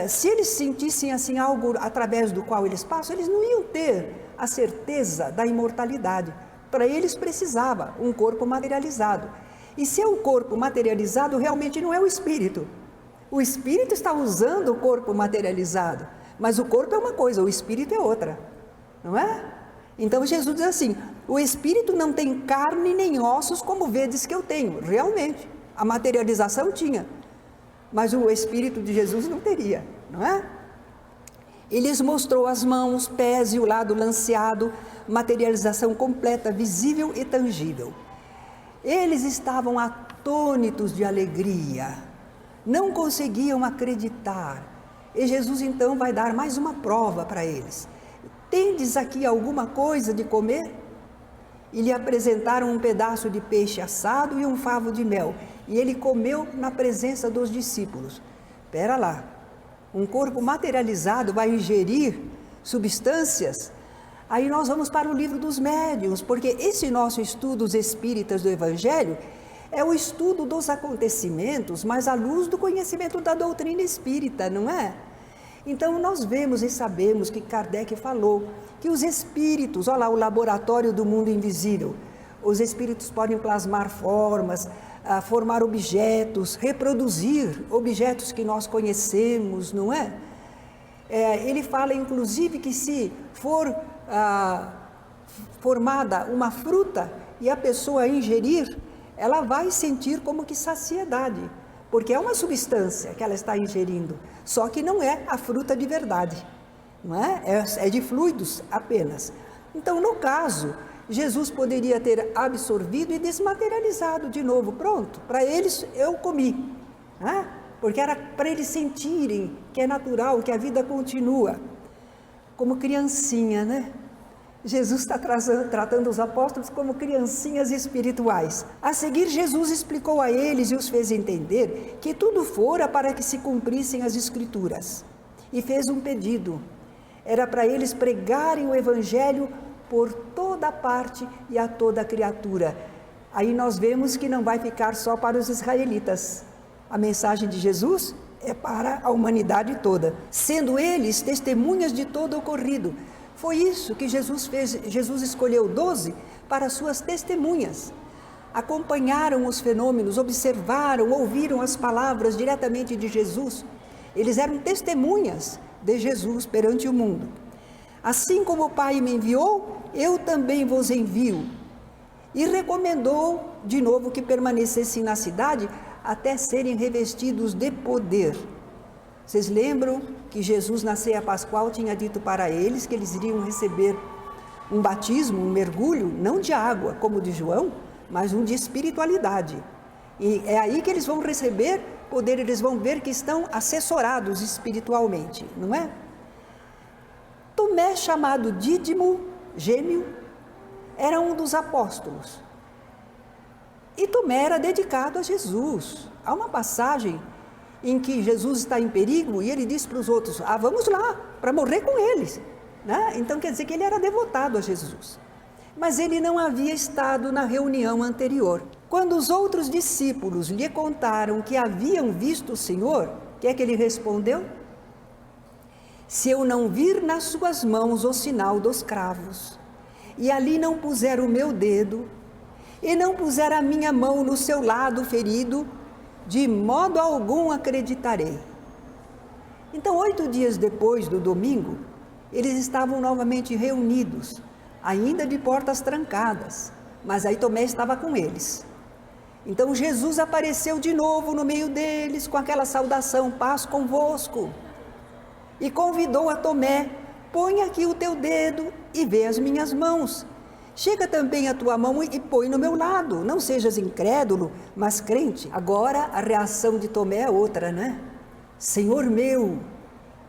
se eles sentissem assim algo através do qual eles passam, eles não iam ter a certeza da imortalidade. Para eles precisava um corpo materializado. E se é um corpo materializado, realmente não é o espírito. O espírito está usando o corpo materializado, mas o corpo é uma coisa, o espírito é outra, não é? Então Jesus diz assim, O espírito não tem carne nem ossos como vedes que eu tenho. Realmente, a materialização tinha, mas o espírito de Jesus não teria, não é? Ele lhes mostrou as mãos, pés e o lado lanceado, materialização completa, visível e tangível. Eles estavam atônitos de alegria, não conseguiam acreditar. E Jesus então vai dar mais uma prova para eles. Tendes aqui alguma coisa de comer? E lhe apresentaram um pedaço de peixe assado e um favo de mel. E ele comeu na presença dos discípulos. Espera lá, um corpo materializado vai ingerir substâncias? Aí nós vamos para o livro dos médiuns, porque esse nosso estudo, os espíritas do Evangelho, é o estudo dos acontecimentos, mas à luz do conhecimento da doutrina espírita, não é? Então nós vemos e sabemos que Kardec falou que os espíritos, olha lá o laboratório do mundo invisível, os espíritos podem plasmar formas, formar objetos, reproduzir objetos que nós conhecemos, não é? Ele fala inclusive que se for formada uma fruta e a pessoa ingerir, ela vai sentir como que saciedade, porque é uma substância que ela está ingerindo, só que não é a fruta de verdade, não é? É de fluidos apenas. Então, no caso, Jesus poderia ter absorvido e desmaterializado de novo, pronto, para eles eu comi, né? Porque era para eles sentirem que é natural, que a vida continua, como criancinha, né? Jesus está tratando os apóstolos como criancinhas espirituais. A seguir, Jesus explicou a eles e os fez entender que tudo fora para que se cumprissem as Escrituras. E fez um pedido. Era para eles pregarem o Evangelho por toda parte e a toda criatura. Aí nós vemos que não vai ficar só para os israelitas. A mensagem de Jesus é para a humanidade toda, sendo eles testemunhas de todo o ocorrido. Foi isso que Jesus fez. Jesus escolheu 12 para suas testemunhas. Acompanharam os fenômenos, observaram, ouviram as palavras diretamente de Jesus. Eles eram testemunhas de Jesus perante o mundo. Assim como o Pai me enviou, eu também vos envio. E recomendou de novo que permanecessem na cidade até serem revestidos de poder. Vocês lembram que Jesus na ceia pascual tinha dito para eles que eles iriam receber um batismo, um mergulho, não de água como de João, mas um de espiritualidade. E é aí que eles vão receber poder, eles vão ver que estão assessorados espiritualmente, não é? Tomé, chamado Dídimo, gêmeo, era um dos apóstolos. E Tomé era dedicado a Jesus. Há uma passagem em que Jesus está em perigo e ele diz para os outros, vamos lá, para morrer com eles, né? Então quer dizer que ele era devotado a Jesus, mas ele não havia estado na reunião anterior. Quando os outros discípulos lhe contaram que haviam visto o Senhor, o que é que ele respondeu? Se eu não vir nas suas mãos o sinal dos cravos, e ali não puser o meu dedo, e não puser a minha mão no seu lado ferido, de modo algum acreditarei. Então, 8 dias depois do domingo, eles estavam novamente reunidos, ainda de portas trancadas, mas aí Tomé estava com eles. Então Jesus apareceu de novo no meio deles, com aquela saudação, paz convosco, e convidou a Tomé, põe aqui o teu dedo e vê as minhas mãos. Chega também a tua mão e põe no meu lado, não sejas incrédulo, mas crente. Agora a reação de Tomé é outra, né? Senhor meu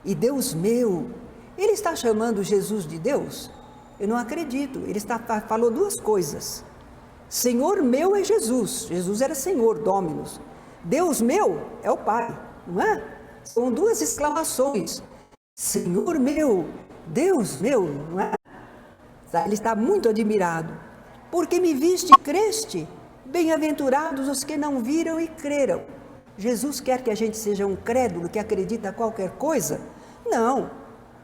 e Deus meu. Ele está chamando Jesus de Deus? Eu não acredito. Ele falou duas coisas. Senhor meu é Jesus. Jesus era Senhor, Dominus. Deus meu é o Pai, não é? São duas exclamações. Senhor meu, Deus meu, não é? Ele está muito admirado. Porque me viste e creste? Bem-aventurados os que não viram e creram. Jesus quer que a gente seja um crédulo que acredita qualquer coisa? Não,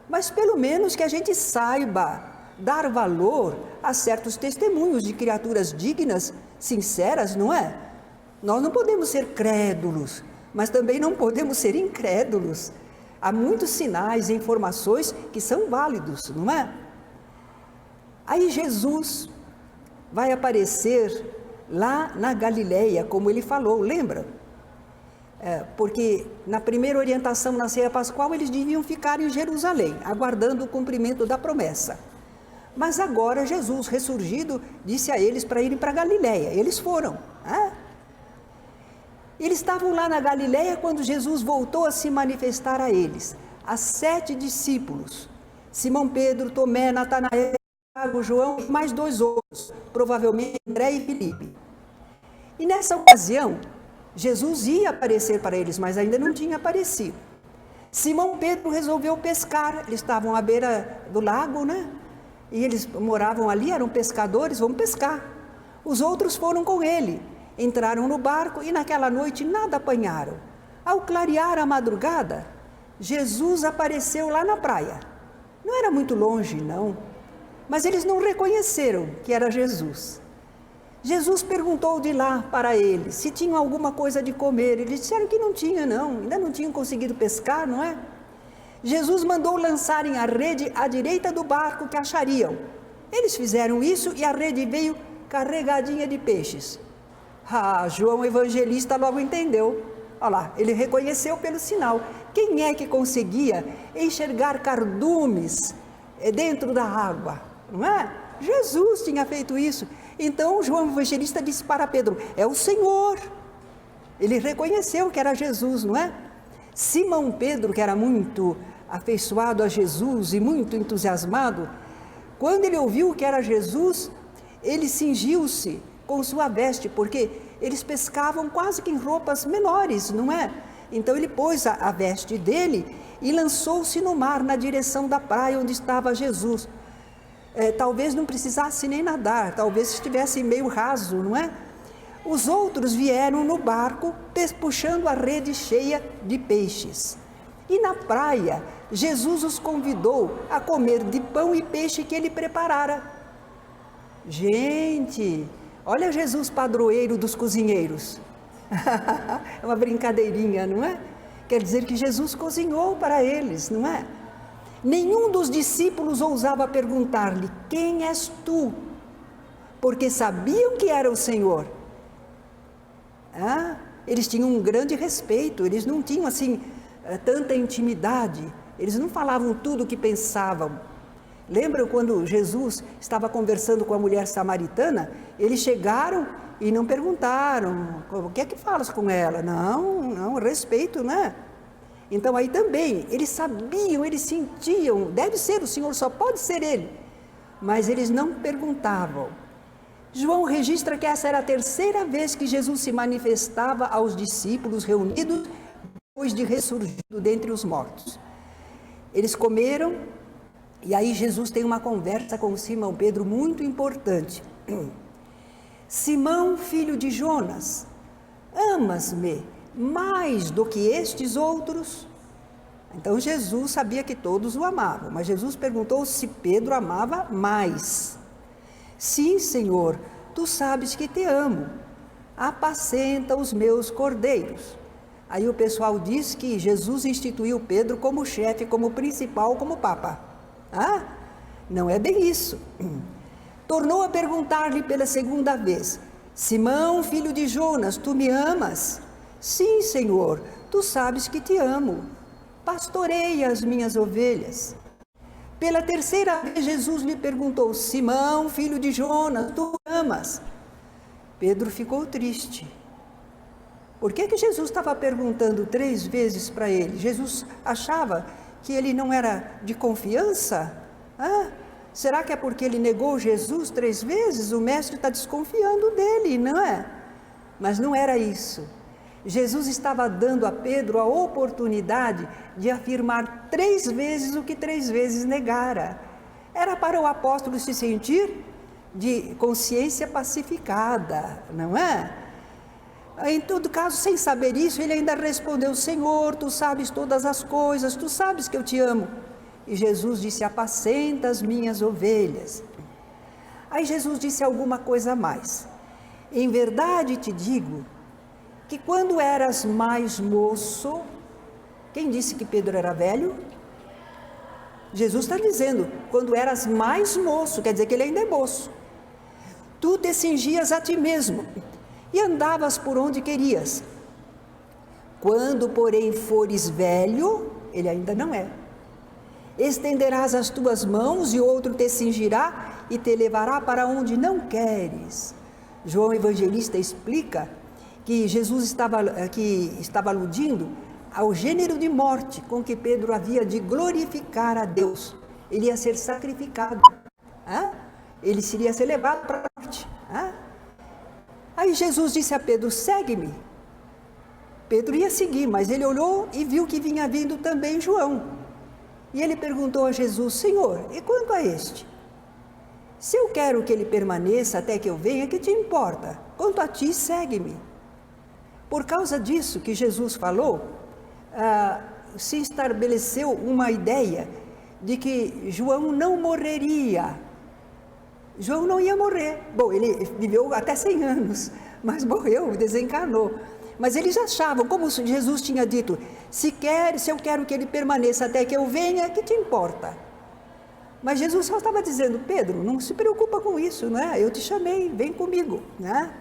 mas pelo menos que a gente saiba dar valor a certos testemunhos de criaturas dignas, sinceras, não é? Nós não podemos ser crédulos, mas também não podemos ser incrédulos. Há muitos sinais e informações que são válidos, não é? Aí Jesus vai aparecer lá na Galileia, como ele falou, lembra? Porque na primeira orientação na ceia pascual eles deviam ficar em Jerusalém, aguardando o cumprimento da promessa. Mas agora Jesus, ressurgido, disse a eles para irem para Galileia. Eles foram. Eles estavam lá na Galileia quando Jesus voltou a se manifestar a eles, a 7 discípulos, Simão Pedro, Tomé, Natanael, Tiago, João e mais 2 outros, provavelmente André e Filipe. E nessa ocasião, Jesus ia aparecer para eles, mas ainda não tinha aparecido. Simão Pedro resolveu pescar, eles estavam à beira do lago, né? E eles moravam ali, eram pescadores, vão pescar. Os outros foram com ele, entraram no barco e naquela noite nada apanharam. Ao clarear a madrugada, Jesus apareceu lá na praia. Não era muito longe, não, mas eles não reconheceram que era Jesus. Jesus perguntou de lá para eles se tinham alguma coisa de comer. Eles disseram que não tinha, não, ainda não tinham conseguido pescar, não é? Jesus mandou lançarem a rede à direita do barco que achariam. Eles fizeram isso e a rede veio carregadinha de peixes. João Evangelista logo entendeu. Olha lá, ele reconheceu pelo sinal. Quem é que conseguia enxergar cardumes dentro da água? Não é? Jesus tinha feito isso. Então João Evangelista disse para Pedro, é o Senhor. Ele reconheceu que era Jesus, não é? Simão Pedro, que era muito afeiçoado a Jesus e muito entusiasmado, quando ele ouviu que era Jesus, ele cingiu-se com sua veste, porque eles pescavam quase que em roupas menores, não é? Então ele pôs a veste dele e lançou-se no mar, na direção da praia onde estava Jesus. Talvez não precisasse nem nadar, talvez estivesse meio raso, não é? Os outros vieram no barco, puxando a rede cheia de peixes. E na praia, Jesus os convidou a comer de pão e peixe que ele preparara. Gente, olha Jesus padroeiro dos cozinheiros. É uma brincadeirinha, não é? Quer dizer que Jesus cozinhou para eles, não é? Nenhum dos discípulos ousava perguntar-lhe, quem és tu? Porque sabiam que era o Senhor. Eles tinham um grande respeito, eles não tinham assim tanta intimidade, eles não falavam tudo o que pensavam. Lembram quando Jesus estava conversando com a mulher samaritana? Eles chegaram e não perguntaram, o que é que falas com ela? Não, respeito, né? Então aí também, eles sabiam, eles sentiam, deve ser o Senhor, só pode ser Ele. Mas eles não perguntavam. João registra que essa era a 3ª vez que Jesus se manifestava aos discípulos reunidos depois de ressurgido dentre os mortos. Eles comeram e aí Jesus tem uma conversa com Simão Pedro muito importante. Simão, filho de Jonas, amas-me mais do que estes outros? Então Jesus sabia que todos o amavam, mas Jesus perguntou se Pedro amava mais. Sim, Senhor, tu sabes que te amo. Apacenta os meus cordeiros. Aí o pessoal diz que Jesus instituiu Pedro como chefe, como principal, como papa. Não é bem isso. Tornou a perguntar-lhe pela 2ª vez, Simão, filho de Jonas, tu me amas? Sim, Senhor, tu sabes que te amo. Pastoreia as minhas ovelhas. Pela 3ª vez, Jesus lhe perguntou, Simão, filho de Jonas, tu amas? Pedro ficou triste. Por que Jesus estava perguntando 3 vezes para ele? Jesus achava que ele não era de confiança? Será que é porque ele negou Jesus 3 vezes? O mestre está desconfiando dele, não é? Mas não era isso. Jesus estava dando a Pedro a oportunidade de afirmar 3 vezes o que 3 vezes negara. Era para o apóstolo se sentir de consciência pacificada, não é? Em todo caso, sem saber isso, ele ainda respondeu, Senhor, tu sabes todas as coisas, tu sabes que eu te amo. E Jesus disse, apacenta as minhas ovelhas. Aí Jesus disse alguma coisa a mais. Em verdade te digo, que quando eras mais moço, quem disse que Pedro era velho? Jesus está dizendo, quando eras mais moço, quer dizer que ele ainda é moço. Tu te cingias a ti mesmo e andavas por onde querias. Quando, porém, fores velho, ele ainda não é, estenderás as tuas mãos e outro te cingirá e te levará para onde não queres. João Evangelista explica que Jesus estava aludindo ao gênero de morte com que Pedro havia de glorificar a Deus. Ele ia ser sacrificado. Ele iria ser levado para a morte. Aí Jesus disse a Pedro, segue-me. Pedro ia seguir, mas ele olhou e viu que vinha vindo também João. E ele perguntou a Jesus, Senhor, e quanto a este? Se eu quero que ele permaneça até que eu venha, que te importa? Quanto a ti, segue-me. Por causa disso que Jesus falou, se estabeleceu uma ideia de que João não morreria. João não ia morrer. Bom, ele viveu até 100 anos, mas morreu, desencarnou. Mas eles achavam, como Jesus tinha dito, se eu quero que ele permaneça até que eu venha, que te importa? Mas Jesus só estava dizendo, Pedro, não se preocupa com isso, não é? Eu te chamei, vem comigo, né?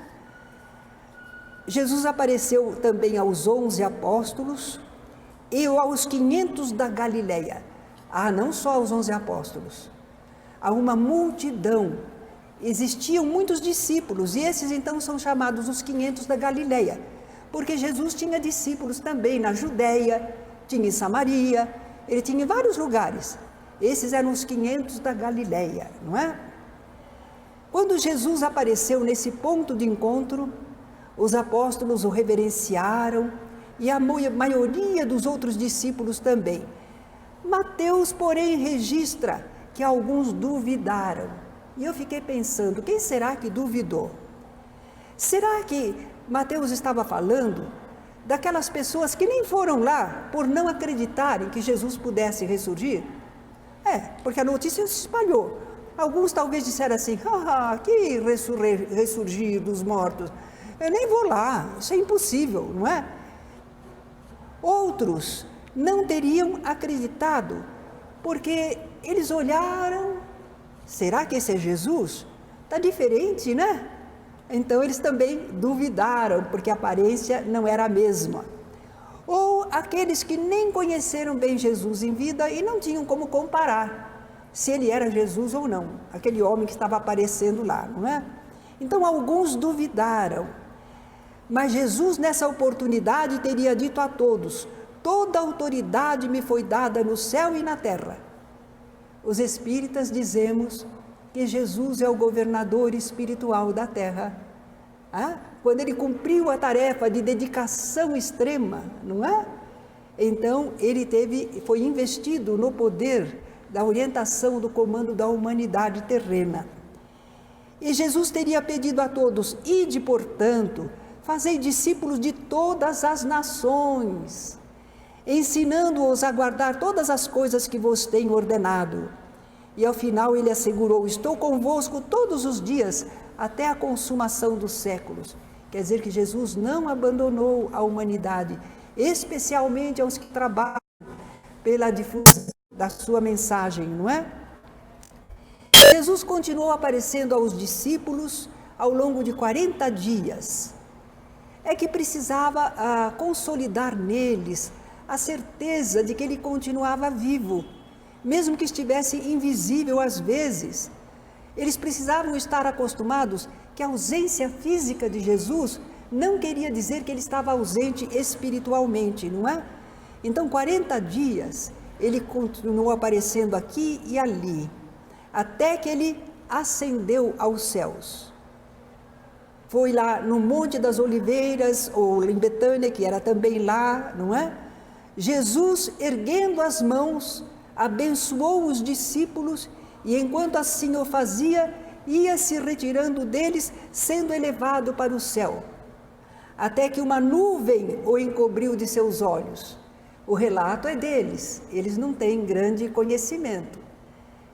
Jesus apareceu também aos 11 apóstolos e aos 500 da Galileia. Não só aos 11 apóstolos, a uma multidão. Existiam muitos discípulos e esses então são chamados os 500 da Galileia, porque Jesus tinha discípulos também na Judéia, tinha em Samaria, ele tinha em vários lugares. Esses eram os 500 da Galileia, não é? Quando Jesus apareceu nesse ponto de encontro, os apóstolos o reverenciaram e a maioria dos outros discípulos também. Mateus, porém, registra que alguns duvidaram. E eu fiquei pensando, quem será que duvidou? Será que Mateus estava falando daquelas pessoas que nem foram lá por não acreditarem que Jesus pudesse ressurgir? Porque a notícia se espalhou. Alguns talvez disseram assim, que ressurgir dos mortos? Eu nem vou lá, isso é impossível, não é? Outros não teriam acreditado, porque eles olharam, será que esse é Jesus? Está diferente, né? Então eles também duvidaram, porque a aparência não era a mesma. Ou aqueles que nem conheceram bem Jesus em vida e não tinham como comparar se ele era Jesus ou não, aquele homem que estava aparecendo lá, não é? Então alguns duvidaram, mas Jesus nessa oportunidade teria dito a todos, toda autoridade me foi dada no céu e na terra. Os espíritas dizemos que Jesus é o governador espiritual da terra. Quando ele cumpriu a tarefa de dedicação extrema, não é? Então ele foi investido no poder da orientação do comando da humanidade terrena. E Jesus teria pedido a todos, ide, portanto, fazei discípulos de todas as nações, ensinando-os a guardar todas as coisas que vos tenho ordenado. E ao final ele assegurou, estou convosco todos os dias, até a consumação dos séculos. Quer dizer que Jesus não abandonou a humanidade, especialmente aos que trabalham pela difusão da sua mensagem, não é? Jesus continuou aparecendo aos discípulos ao longo de 40 dias. É que precisava consolidar neles a certeza de que ele continuava vivo, mesmo que estivesse invisível às vezes. Eles precisavam estar acostumados que a ausência física de Jesus não queria dizer que ele estava ausente espiritualmente, não é? Então, 40 dias, ele continuou aparecendo aqui e ali, até que ele ascendeu aos céus. Foi lá no Monte das Oliveiras, ou em Betânia, que era também lá, não é? Jesus, erguendo as mãos, abençoou os discípulos e, enquanto assim o fazia, ia se retirando deles, sendo elevado para o céu, até que uma nuvem o encobriu de seus olhos. O relato é deles, eles não têm grande conhecimento.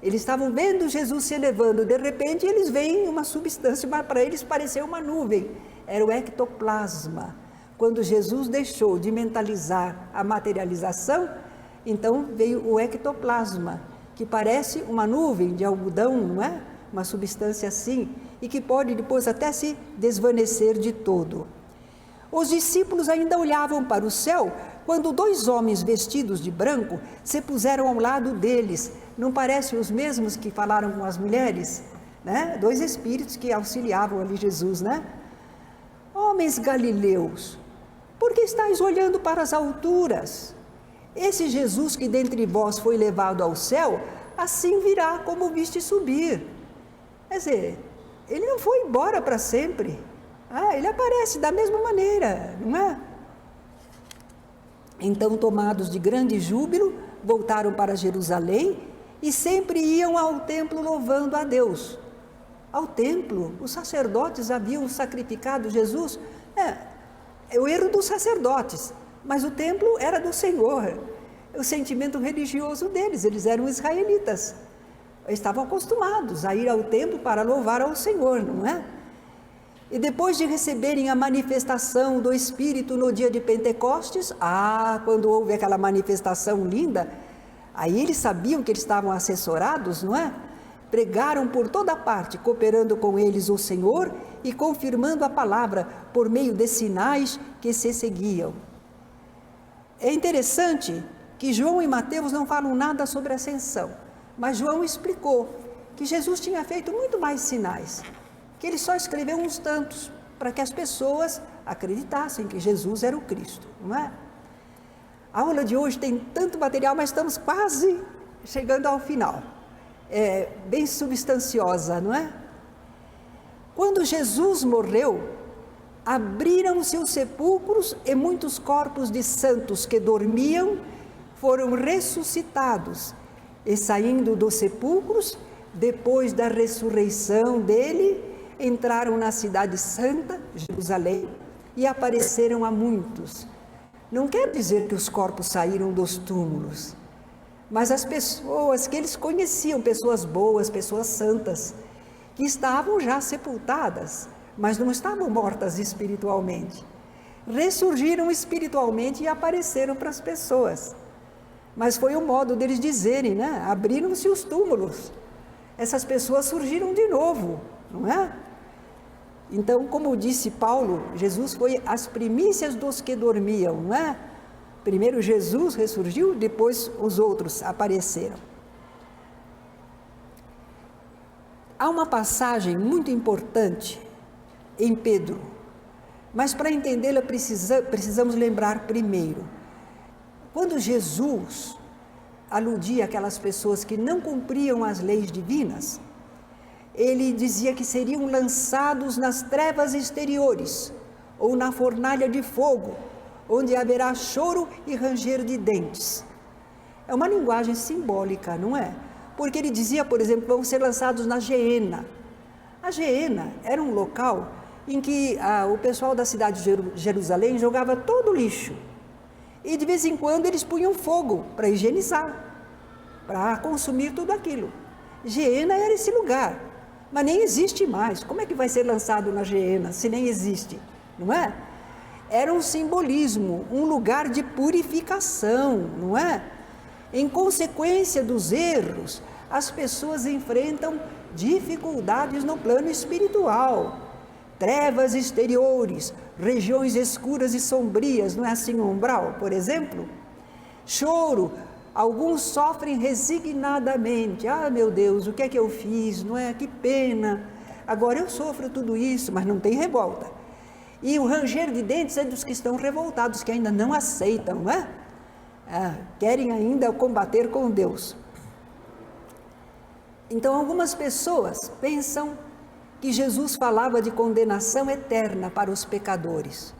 Eles estavam vendo Jesus se elevando, de repente eles veem uma substância, mas para eles pareceu uma nuvem, era o ectoplasma. Quando Jesus deixou de mentalizar a materialização, então veio o ectoplasma, que parece uma nuvem de algodão, não é? Uma substância assim, e que pode depois até se desvanecer de todo. Os discípulos ainda olhavam para o céu quando 2 homens vestidos de branco se puseram ao lado deles. Não parecem os mesmos que falaram com as mulheres? Né? 2 espíritos que auxiliavam ali Jesus, né? Homens galileus, por que estáis olhando para as alturas? Esse Jesus que dentre vós foi levado ao céu, assim virá como viste subir. Quer dizer, ele não foi embora para sempre. Ele aparece da mesma maneira, não é? Então, tomados de grande júbilo, voltaram para Jerusalém e sempre iam ao templo louvando a Deus. Ao templo, os sacerdotes haviam sacrificado Jesus. É o erro dos sacerdotes, mas o templo era do Senhor. O sentimento religioso deles, eles eram israelitas. Estavam acostumados a ir ao templo para louvar ao Senhor, não é? E depois de receberem a manifestação do Espírito no dia de Pentecostes, quando houve aquela manifestação linda, aí eles sabiam que eles estavam assessorados, não é? Pregaram por toda parte, cooperando com eles o Senhor e confirmando a palavra por meio de sinais que se seguiam. É interessante que João e Mateus não falam nada sobre a ascensão, mas João explicou que Jesus tinha feito muito mais sinais, que ele só escreveu uns tantos, para que as pessoas acreditassem que Jesus era o Cristo, não é? A aula de hoje tem tanto material, mas estamos quase chegando ao final. É bem substanciosa, não é? Quando Jesus morreu, abriram-se os sepulcros e muitos corpos de santos que dormiam foram ressuscitados e, saindo dos sepulcros, depois da ressurreição dele, entraram na cidade santa, Jerusalém, e apareceram a muitos. Não quer dizer que os corpos saíram dos túmulos, mas as pessoas que eles conheciam, pessoas boas, pessoas santas, que estavam já sepultadas, mas não estavam mortas espiritualmente. Ressurgiram espiritualmente e apareceram para as pessoas. Mas foi o modo deles dizerem, né? Abriram-se os túmulos. Essas pessoas surgiram de novo, não é? Então, como disse Paulo, Jesus foi as primícias dos que dormiam, não é? Primeiro Jesus ressurgiu, depois os outros apareceram. Há uma passagem muito importante em Pedro, mas para entendê-la precisamos lembrar primeiro. Quando Jesus aludia àquelas pessoas que não cumpriam as leis divinas, ele dizia que seriam lançados nas trevas exteriores, ou na fornalha de fogo, onde haverá choro e ranger de dentes. É uma linguagem simbólica, não é? Porque ele dizia, por exemplo, vão ser lançados na Geena. A Geena era um local em que o pessoal da cidade de Jerusalém jogava todo o lixo. E de vez em quando eles punham fogo para higienizar, para consumir tudo aquilo. Geena era esse lugar, mas nem existe mais. Como é que vai ser lançado na Geena se nem existe? Não é? Era um simbolismo, um lugar de purificação, não é? Em consequência dos erros, as pessoas enfrentam dificuldades no plano espiritual. Trevas exteriores, regiões escuras e sombrias, não é assim um umbral, por exemplo? Choro, alguns sofrem resignadamente. Meu Deus, o que é que eu fiz? Não é? Que pena. Agora eu sofro tudo isso, mas não tem revolta. E o ranger de dentes é dos que estão revoltados, que ainda não aceitam, não é? Querem ainda combater com Deus. Então, algumas pessoas pensam que Jesus falava de condenação eterna para os pecadores.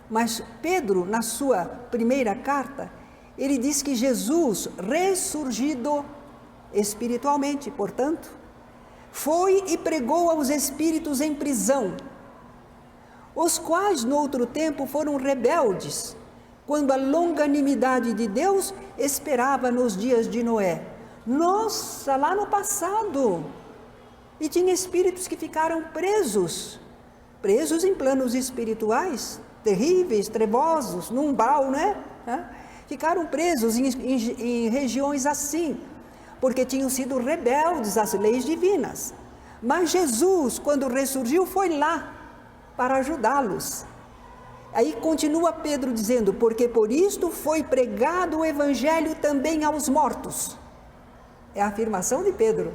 Mas Pedro, na sua primeira carta, ele diz que Jesus, ressurgido espiritualmente, portanto, foi e pregou aos espíritos em prisão, os quais no outro tempo foram rebeldes, quando a longanimidade de Deus esperava nos dias de Noé. Nossa, lá no passado! E tinha espíritos que ficaram presos em planos espirituais, terríveis, trevosos, no umbral, né? Ficaram presos em regiões assim, porque tinham sido rebeldes às leis divinas. Mas Jesus, quando ressurgiu, foi lá para ajudá-los. Aí continua Pedro dizendo, porque por isto foi pregado o evangelho também aos mortos. É a afirmação de Pedro.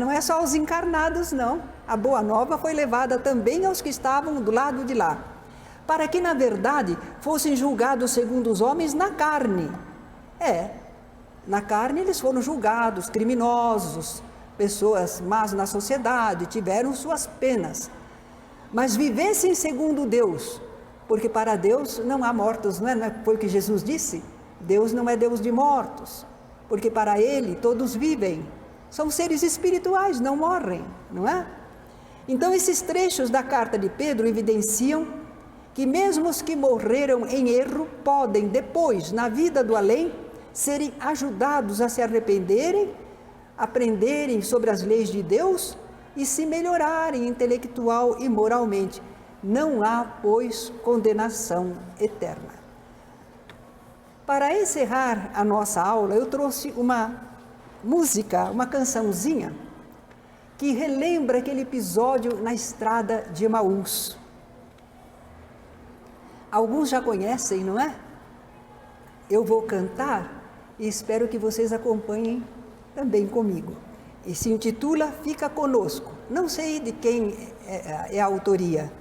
Não é só aos encarnados, não. A boa nova foi levada também aos que estavam do lado de lá, para que, na verdade, fossem julgados segundo os homens na carne. Na carne eles foram julgados, criminosos, pessoas más na sociedade, tiveram suas penas. Mas vivessem segundo Deus, porque para Deus não há mortos, não é? Foi o que Jesus disse? Deus não é Deus de mortos, porque para Ele todos vivem. São seres espirituais, não morrem, não é? Então esses trechos da carta de Pedro evidenciam que mesmo os que morreram em erro podem depois, na vida do além, serem ajudados a se arrependerem, aprenderem sobre as leis de Deus e se melhorarem intelectual e moralmente. Não há, pois, condenação eterna. Para encerrar a nossa aula, eu trouxe uma música, uma cançãozinha, que relembra aquele episódio na estrada de Emaús. Alguns já conhecem, não é? Eu vou cantar e espero que vocês acompanhem também comigo. E se intitula Fica Conosco. Não sei de quem é a autoria.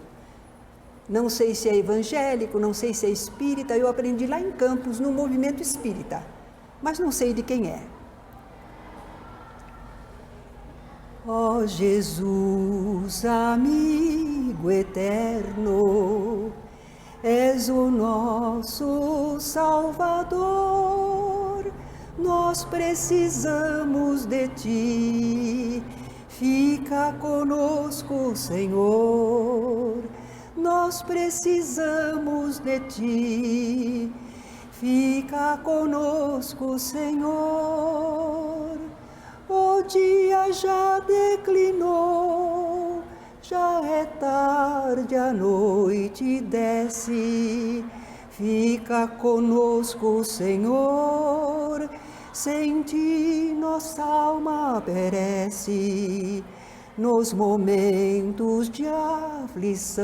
Não sei se é evangélico, não sei se é espírita. Eu aprendi lá em Campos, no movimento espírita. Mas não sei de quem é. Ó Jesus, amigo eterno, és o nosso Salvador, nós precisamos de Ti, fica conosco, Senhor, nós precisamos de Ti, fica conosco, Senhor. O dia já declinou, já é tarde, a noite desce, fica conosco, Senhor, sem Ti nossa alma perece, nos momentos de aflição,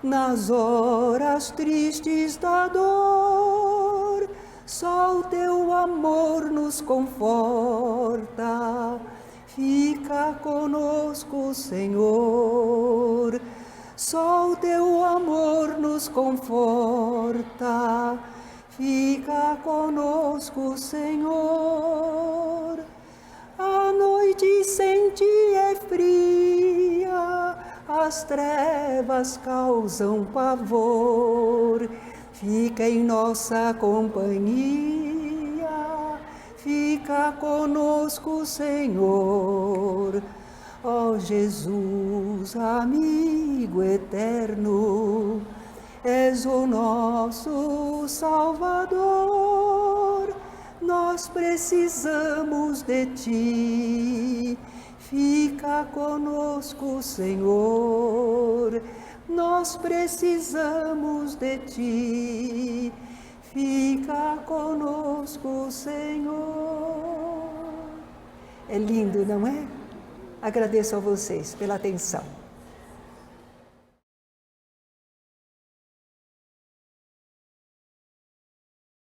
nas horas tristes da dor, só o Teu amor nos conforta, fica conosco, Senhor, só o Teu amor nos conforta, fica conosco, Senhor. A noite sem Ti é fria, as trevas causam pavor, fica em nossa companhia, fica conosco, Senhor. Ó Jesus, amigo eterno, és o nosso Salvador, nós precisamos de Ti, fica conosco, Senhor, nós precisamos de Ti, fica conosco, Senhor. É lindo, não é? Agradeço a vocês pela atenção.